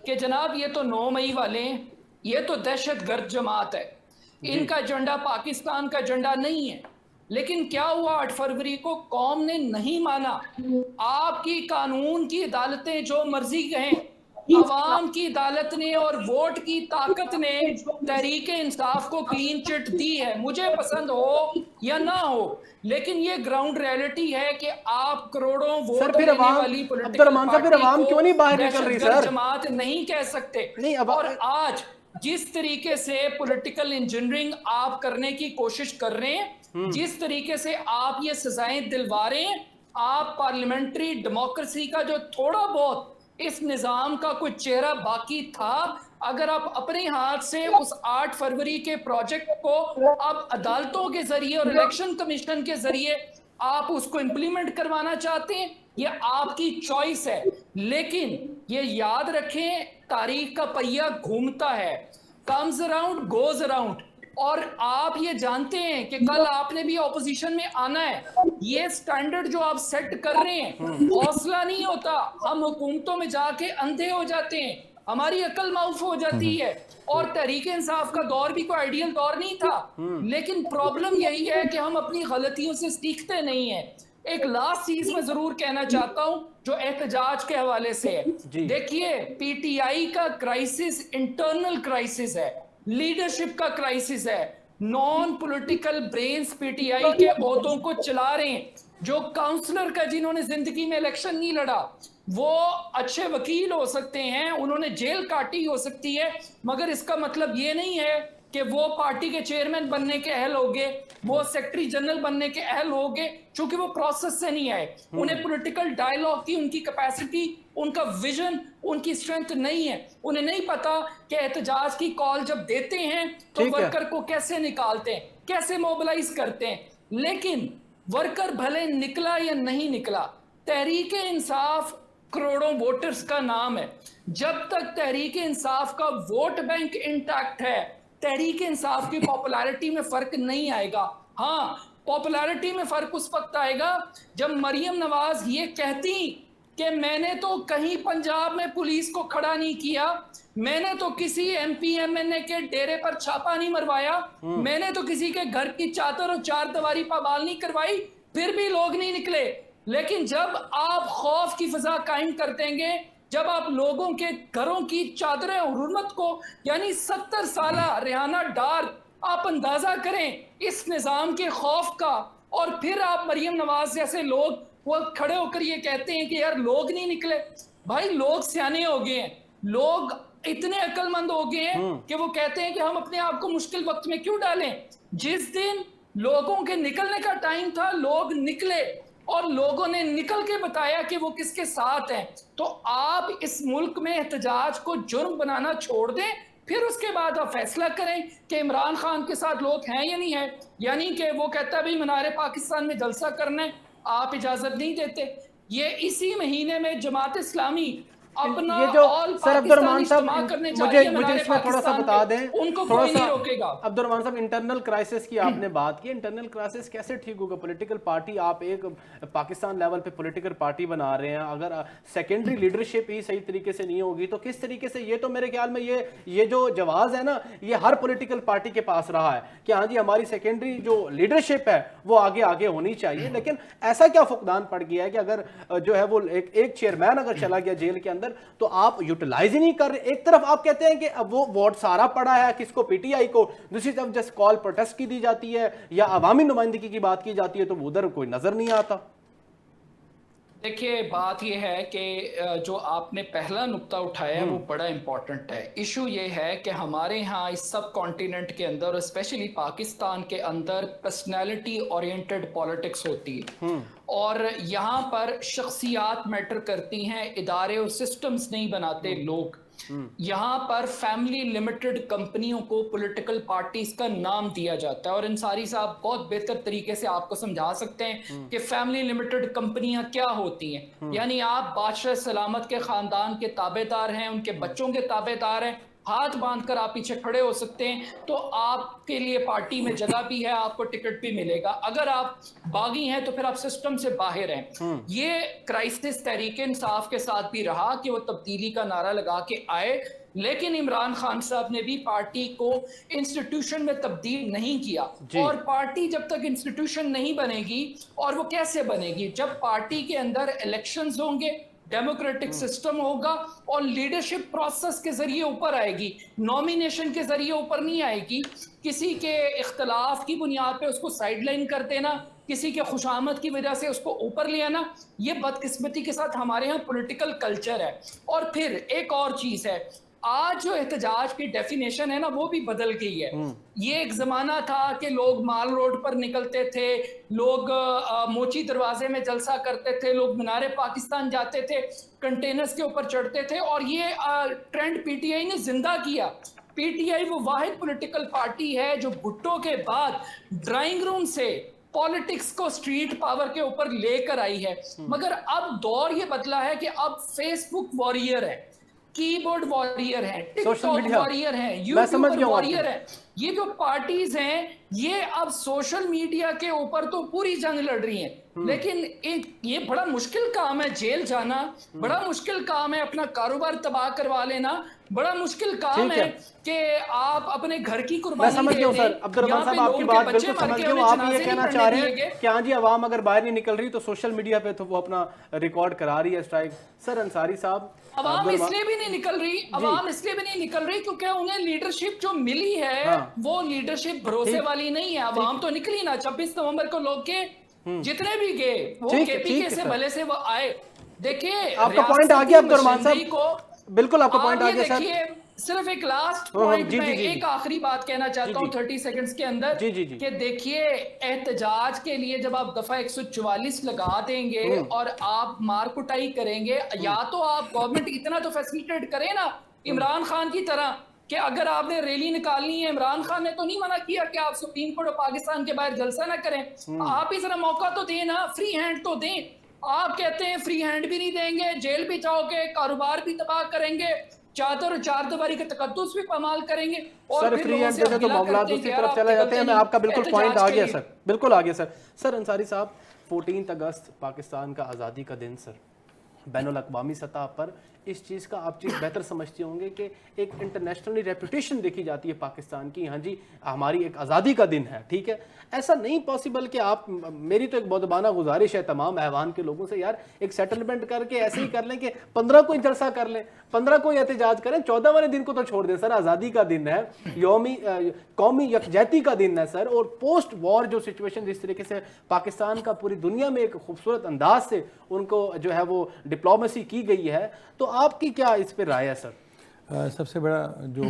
कि जनाब ये तो 9 मई वाले हैं, ये तो दहशतगर्द जमात है, इनका एजेंडा पाकिस्तान का एजेंडा नहीं है। लेकिन क्या हुआ 8 फरवरी को? कौम ने नहीं माना। आपकी कानून की अदालतें जो मर्जी कहें, अवाम की अदालत ने और वोट की ताकत ने तहरीक इंसाफ को क्लीन चिट दी है, मुझे पसंद हो या ना हो। लेकिन ये ग्राउंड रियलिटी है कि आप करोड़ों वोट लेने वाली पॉलिटिकल पार्टी क्यों नहीं बाहर निकल रही सर? जमात नहीं कह सकते। नहीं, और आज जिस तरीके से पॉलिटिकल इंजीनियरिंग आप करने की कोशिश कर रहे हैं, जिस तरीके से आप ये सजाएं दिलवा रहे हैं, आप पार्लियामेंट्री डेमोक्रेसी का जो थोड़ा बहुत इस निजाम का कोई चेहरा बाकी था, अगर आप अपने हाथ से उस 8 फरवरी के प्रोजेक्ट को आप अदालतों के जरिए और इलेक्शन कमीशन के जरिए आप उसको इंप्लीमेंट करवाना चाहते हैं, ये आपकी चॉइस है। लेकिन ये याद रखें, तारीख का पहिया घूमता है, कम्स अराउंड गोज अराउंड। और आप ये जानते हैं कि कल आपने भी ऑपोजिशन में आना है। ये स्टैंडर्ड जो आप सेट कर रहे हैं हौसला नहीं होता, हम हुकूमतों में जाके अंधे हो जाते हैं, हमारी अकल माउफ हो जाती है। और तहरीक इंसाफ का दौर भी कोई आइडियल दौर नहीं था, लेकिन प्रॉब्लम यही है कि हम अपनी गलतियों से सीखते नहीं है। एक लास्ट चीज मैं जरूर कहना चाहता हूं जो एहतजाज के हवाले से है। देखिए, पीटीआई का क्राइसिस इंटरनल क्राइसिस है, लीडरशिप का क्राइसिस है। नॉन पॉलिटिकल ब्रेन्स पीटीआई के ओहदों को चला रहे हैं। जो काउंसलर का जिन्होंने जिंदगी में इलेक्शन नहीं लड़ा, वो अच्छे वकील हो सकते हैं, उन्होंने जेल काटी हो सकती है, मगर इसका मतलब ये नहीं है कि वो पार्टी के चेयरमैन बनने के अहल होंगे, वो सेक्रेटरी जनरल बनने के अहल होंगे, क्योंकि वो प्रोसेस से नहीं आए। उन्हें पॉलिटिकल डायलॉग की उनकी कैपेसिटी, उनका विजन, उनकी स्ट्रेंथ नहीं है। उन्हें नहीं पता कि एहतजाज की कॉल जब देते हैं तो वर्कर को कैसे निकालते हैं, कैसे मोबिलाइज करते हैं। लेकिन वर्कर भले निकला या नहीं निकला, तहरीक इंसाफ करोड़ों वोटर्स का नाम है। जब तक तहरीक इंसाफ का वोट बैंक इंटैक्ट है, तहरीक इंसाफ की पॉपुलैरिटी में फर्क नहीं आएगा। हाँ, पॉपुलैरिटी में फर्क उस वक्त आएगा जब मरियम नवाज ये कहती कि मैंने तो कहीं पंजाब में पुलिस को खड़ा नहीं किया, मैंने तो किसी एमपी एमएनए के डेरे पर छापा नहीं मरवाया, मैंने तो किसी के घर की चादर और चार दीवारी पामाल नहीं करवाई, फिर भी लोग नहीं निकले। लेकिन जब आप खौफ की फिजा कायम कर देंगे, जब आप लोगों के घरों की चादरें और हुर्मत को, यानी 70 साला रेहाना डार, आप अंदाजा करें इस निजाम के खौफ का, और फिर आप मरियम नवाज जैसे लोग वो खड़े होकर ये कहते हैं कि यार लोग नहीं निकले। भाई, लोग सियाने हो गए हैं, लोग इतने अक्लमंद हो गए हैं कि वो कहते हैं कि हम अपने आप को मुश्किल वक्त में क्यों डालें। जिस दिन लोगों के निकलने का टाइम था, लोग निकले और लोगों ने निकल के बताया कि वो किसके साथ हैं। तो आप इस मुल्क में एहतजाज को जुर्म बनाना छोड़ दें, फिर उसके बाद आप फैसला करें कि इमरान खान के साथ लोग हैं या नहीं है। यानी कि वो कहता है भाई मीनारे पाकिस्तान में जलसा करना है, आप इजाजत नहीं देते। ये इसी महीने में जमात इस्लामी अपना ये जो सर अब्दुर्रहमान साहब मुझे इसमें थोड़ा सा बता दें, उनको कोई नहीं रोकेगा। अब्दुर्रहमान साहब, इंटरनल क्राइसिस की आपने बात की, इंटरनल क्राइसिस कैसे ठीक होगा? पॉलिटिकल पार्टी, आप एक पाकिस्तान लेवल पे पॉलिटिकल पार्टी बना रहे हैं, अगर सेकेंडरी लीडरशिप ही सही तरीके से नहीं होगी तो किस तरीके से? ये तो मेरे ख्याल में ये जो जवाब है ना, ये हर पॉलिटिकल पार्टी के पास रहा है कि हाँ जी हमारी सेकेंडरी जो लीडरशिप है वो आगे आगे होनी चाहिए। लेकिन ऐसा क्या फुकदान पड़ गया है कि अगर जो है वो एक चेयरमैन अगर चला गया जेल के अंदर اندر, تو آپ یوٹیلائز ہی نہیں کر رہے. ایک طرف آپ کہتے ہیں کہ اب وہ ووٹ سارا پڑا ہے کس کو, پی ٹی آئی کو, دوسری طرف جس کال پروٹیسٹ کی دی جاتی ہے یا عوامی نمائندگی کی بات کی جاتی ہے تو وہ ادھر کوئی نظر نہیں آتا. دیکھیے بات یہ ہے کہ جو آپ نے پہلا نقطہ اٹھایا ہے وہ بڑا امپورٹنٹ ہے. ایشو یہ ہے کہ ہمارے ہاں اس سب کانٹیننٹ کے اندر, اسپیشلی پاکستان کے اندر, پرسنالٹی اورینٹڈ پالیٹکس ہوتی ہے, اور یہاں پر شخصیات میٹر کرتی ہیں, ادارے اور سسٹمز نہیں بناتے لوگ. یہاں پر فیملی لمیٹڈ کمپنیوں کو پولیٹیکل پارٹیز کا نام دیا جاتا ہے, اور انصاری صاحب بہت بہتر طریقے سے آپ کو سمجھا سکتے ہیں کہ فیملی لمیٹڈ کمپنیاں کیا ہوتی ہیں. یعنی آپ بادشاہ سلامت کے خاندان کے تابع دار ہیں, ان کے بچوں کے تابع دار ہیں, ہاتھ باندھ کر آپ پیچھے کھڑے ہو سکتے ہیں, تو آپ کے لیے پارٹی میں جگہ بھی ہے, آپ کو ٹکٹ بھی ملے گا. اگر آپ باغی ہیں تو پھر آپ سسٹم سے باہر ہیں. یہ کرائسس تحریک انصاف کے ساتھ بھی رہا کہ وہ تبدیلی کا نعرہ لگا کے آئے, لیکن عمران خان صاحب نے بھی پارٹی کو انسٹیٹیوشن میں تبدیل نہیں کیا. اور پارٹی جب تک انسٹیٹیوشن نہیں بنے گی, اور وہ کیسے بنے گی, جب پارٹی کے اندر الیکشنز ہوں گے, ڈیموکریٹک سسٹم ہوگا, اور لیڈرشپ پروسیس کے ذریعے اوپر آئے گی, نومینیشن کے ذریعے اوپر نہیں آئے گی. کسی کے اختلاف کی بنیاد پہ اس کو سائیڈ لائن کر دینا, کسی کے خوشامد کی وجہ سے اس کو اوپر لے آنا, یہ بدقسمتی کے ساتھ ہمارے ہاں پولیٹیکل کلچر ہے. اور پھر ایک اور چیز ہے, آج جو احتجاج کی ڈیفینیشن ہے نا وہ بھی بدل گئی ہے. یہ ایک زمانہ تھا کہ لوگ مال روڈ پر نکلتے تھے, لوگ موچی دروازے میں جلسہ کرتے تھے, لوگ مینار پاکستان جاتے تھے, کنٹینرز کے اوپر چڑھتے تھے, اور یہ ٹرینڈ پی ٹی آئی نے زندہ کیا. پی ٹی آئی وہ واحد پولیٹیکل پارٹی ہے جو بھٹو کے بعد ڈرائنگ روم سے پالیٹکس کو سٹریٹ پاور کے اوپر لے کر آئی ہے. مگر اب دور یہ بدلا ہے کہ اب فیس بک واریئر ہے, کی بورڈ واریئر ہیں, ٹک ٹاک واریئر ہیں, یوٹیوبر واریئر ہیں. یہ جو پارٹیز ہیں یہ اب سوشل میڈیا کے اوپر تو پوری جنگ لڑ رہی ہیں, لیکن یہ بڑا مشکل کام ہے جیل جانا, بڑا مشکل کام ہے اپنا کاروبار تباہ کروا لینا, بڑا مشکل کام ہے کہ آپ اپنے گھر کی قربانی دے دیں. سر عبدالرحمان صاحب آپ کی بات بالکل سمجھ گئے ہوں. آپ یہ کہنا چاہ رہے ہیں کہ ہاں جی عوام اگر باہر نہیں نکل رہی تو سوشل میڈیا پہ تو وہ اپنا ریکارڈ کرا رہی ہے اسٹرائک. سر انصاری صاحب, عوام اس لیے بھی نہیں نکل رہی, عوام اس لیے بھی نہیں نکل رہی کیونکہ انہیں لیڈرشپ جو ملی ہے وہ لیڈرشپ بھروسے والی نہیں ہے. عوام تو نکلی نا 26 نومبر کو, لوگ کے جتنے بھی گئے وہ کے پی کے سے بھلے سے وہ آئے. دیکھیے آپ کا پوائنٹ آ گیا عبدالرحمان صاحب, بالکل آپ کا پوائنٹ آ گیا. سر صرف ایک لاسٹ پوائنٹ میں ایک آخری بات کہنا چاہتا ہوں 30 سیکنڈز کے اندر, کہ دیکھیے احتجاج کے لیے جب آپ دفعہ 144 لگا دیں گے اور آپ مار کٹائی کریں گے, یا تو آپ گورنمنٹ اتنا تو فیسیلیٹیٹ کریں نا عمران خان کی طرح, کہ اگر آپ نے ریلی نکالنی ہے, عمران خان نے تو نہیں منع کیا کہ آپ سپریم کورٹ اور پاکستان کے باہر جلسہ نہ کریں, آپ اس طرح موقع تو دیں نا, فری ہینڈ تو دیں. آپ کہتے ہیں فری ہینڈ بھی نہیں دیں گے, جیل بھی جاؤ گے, کاروبار بھی تباہ کریں گے, چادر اور چار دیواری کے تقدس بھی پامال کریں گے, اور سر فری ہینڈ دے تو معاملات دوسری طرف چلے جاتے ہیں. میں آپ کا بالکل پوائنٹ آ گیا سر, بالکل آ گیا سر. سر انصاری صاحب 14 اگست پاکستان کا آزادی کا دن, سر بین الاقوامی سطح پر اس چیز کا آپ چیز بہتر سمجھتے ہوں گے کہ ایک انٹرنیشنلی ریپوٹیشن دیکھی جاتی ہے پاکستان کی, ہاں جی ہماری ایک آزادی کا دن ہے, ٹھیک ہے. ایسا نہیں پاسبل کہ آپ, میری تو ایک مؤدبانہ گزارش ہے تمام ایوان کے لوگوں سے, یار ایک سیٹلمنٹ کر کے ایسے ہی کر لیں کہ 15 کو جلسہ کر لیں, 15 کو احتجاج کریں, 14 والے دن کو تو چھوڑ دیں. سر آزادی کا دن ہے, قومی یکجہتی کا دن ہے سر, اور پوسٹ وار جو سچویشن جس طریقے سے پاکستان کا پوری دنیا میں ایک خوبصورت انداز سے ان کو جو ہے وہ ڈپلومیسی کی گئی ہے, تو آپ کی کیا اس پہ رائے ہے سر؟ سب سے بڑا جو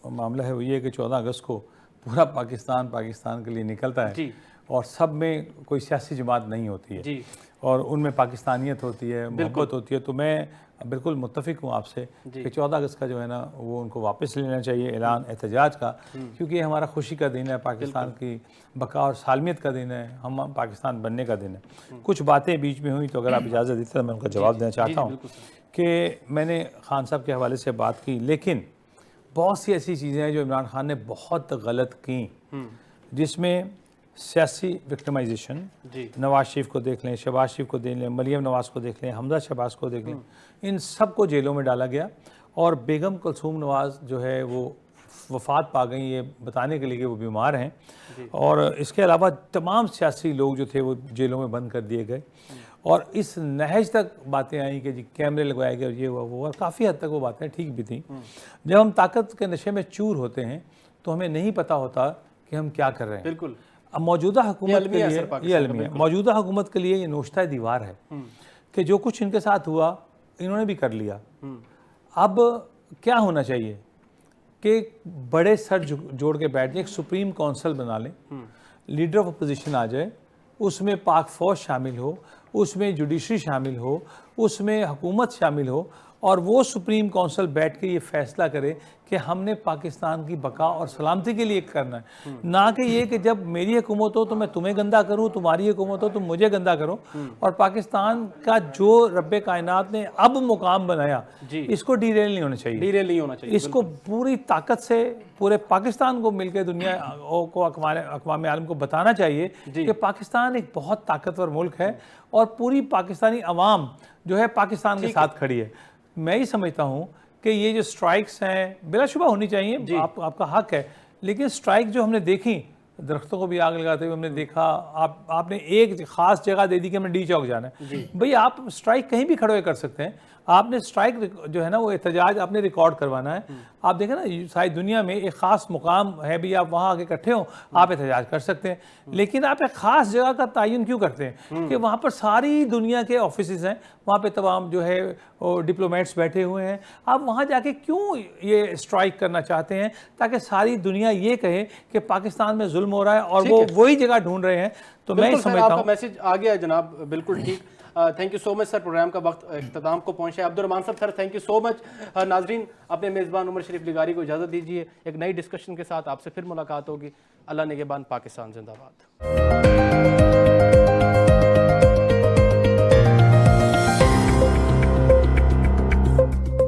معاملہ ہے وہ یہ ہے کہ 14 اگست کو پورا پاکستان کے لیے نکلتا ہے, اور سب میں کوئی سیاسی جماعت نہیں ہوتی ہے, اور ان میں پاکستانیت ہوتی ہے, محبت ہوتی ہے. تو میں بالکل متفق ہوں آپ سے کہ 14 اگست کا جو ہے نا وہ ان کو واپس لینا چاہیے, اعلان احتجاج کا, کیونکہ یہ ہمارا خوشی کا دن ہے, پاکستان کی بقا اور سالمیت کا دن ہے, ہم پاکستان بننے کا دن ہے. کچھ باتیں بیچ میں ہوئی تو اگر آپ اجازت دیتے تو میں ان کا جواب دینا چاہتا ہوں کہ میں نے خان صاحب کے حوالے سے بات کی, لیکن بہت سی ایسی چیزیں ہیں جو عمران خان نے بہت غلط کیں, جس میں سیاسی وکٹمائزیشن, نواز شریف کو دیکھ لیں, شہباز شریف کو دیکھ لیں, مریم نواز کو دیکھ لیں, حمزہ شہباز کو دیکھ لیں, ان سب کو جیلوں میں ڈالا گیا, اور بیگم کلثوم نواز جو ہے وہ وفات پا گئیں یہ بتانے کے لیے کہ وہ بیمار ہیں, اور اس کے علاوہ تمام سیاسی لوگ جو تھے وہ جیلوں میں بند کر دیے گئے. اور اس نہج تک باتیں آئیں کہ جی کیمرے لگوائے گئے اور یہ ہوا وہ ہوا، کافی حد تک وہ باتیں ٹھیک بھی تھیں۔ جب ہم طاقت کے نشے میں چور ہوتے ہیں تو ہمیں نہیں پتہ ہوتا کہ ہم کیا کر رہے ہیں۔ بالکل، اب موجودہ حکومت کے لیے یہ المیہ موجودہ حکومت کے لیے یہ نوشتہ دیوار ہے کہ جو کچھ ان کے ساتھ ہوا انہوں نے بھی کر لیا۔ اب کیا ہونا چاہیے کہ بڑے سر جوڑ کے بیٹھ جائیں، ایک سپریم کونسل بنا لیں، لیڈر آف اپوزیشن آ جائے، اس میں پاک فوج شامل ہو، اس میں جوڈیشری شامل ہو، اس میں حکومت شامل ہو، اور وہ سپریم کونسل بیٹھ کے یہ فیصلہ کرے کہ ہم نے پاکستان کی بقا اور سلامتی کے لیے کرنا ہے، نہ کہ یہ کہ جب میری حکومت ہو تو میں تمہیں گندہ کروں، تمہاری حکومت ہو تم مجھے گندہ کرو۔ اور پاکستان کا جو رب کائنات نے اب مقام بنایا اس کو ڈیریل نہیں ہونا چاہیے، ڈیریل نہیں ہونا چاہیے، اس کو پوری طاقت سے پورے پاکستان کو مل کے دنیا کو اقوام عالم کو بتانا چاہیے کہ پاکستان ایک بہت طاقتور ملک ہے اور پوری پاکستانی عوام جو ہے پاکستان کے ساتھ کھڑی ہے۔ میں ہی سمجھتا ہوں کہ یہ جو سٹرائکس ہیں بلا شبہ ہونی چاہیے، آپ کا حق ہے، لیکن سٹرائک جو ہم نے دیکھی، درختوں کو بھی آگ لگاتے ہوئے ہم نے دیکھا، آپ نے ایک خاص جگہ دے دی کہ ہمیں ڈی چوک جانا ہے، بھئی آپ سٹرائک کہیں بھی کھڑے کر سکتے ہیں، آپ نے سٹرائک جو ہے نا وہ احتجاج آپ نے ریکارڈ کروانا ہے۔ آپ دیکھیں نا ساری دنیا میں ایک خاص مقام ہے، بھی آپ وہاں آ کے اکٹھے ہوں، آپ احتجاج کر سکتے ہیں، لیکن آپ ایک خاص جگہ کا تعین کیوں کرتے ہیں کہ وہاں پر ساری دنیا کے آفیسز ہیں، وہاں پہ تمام جو ہے ڈپلومیٹس بیٹھے ہوئے ہیں، آپ وہاں جا کے کیوں یہ سٹرائک کرنا چاہتے ہیں تاکہ ساری دنیا یہ کہے کہ پاکستان میں ظلم ہو رہا ہے اور وہ وہی جگہ ڈھونڈ رہے ہیں؟ تو میں سمجھتا ہوں آپ کا میسج آ گیا جناب، بالکل ٹھیک۔ Thank you so much sir, programme کا وقت اختتام کو پہنچا ہے۔ عبدالرحمان صاحب سر تھینک یو سو مچ۔ ناظرین اپنے میزبان عمر شریف لغاری کو اجازت دیجیے، ایک نئی ڈسکشن کے ساتھ آپ سے پھر ملاقات ہوگی۔ اللہ نگہبان، پاکستان زندہ باد۔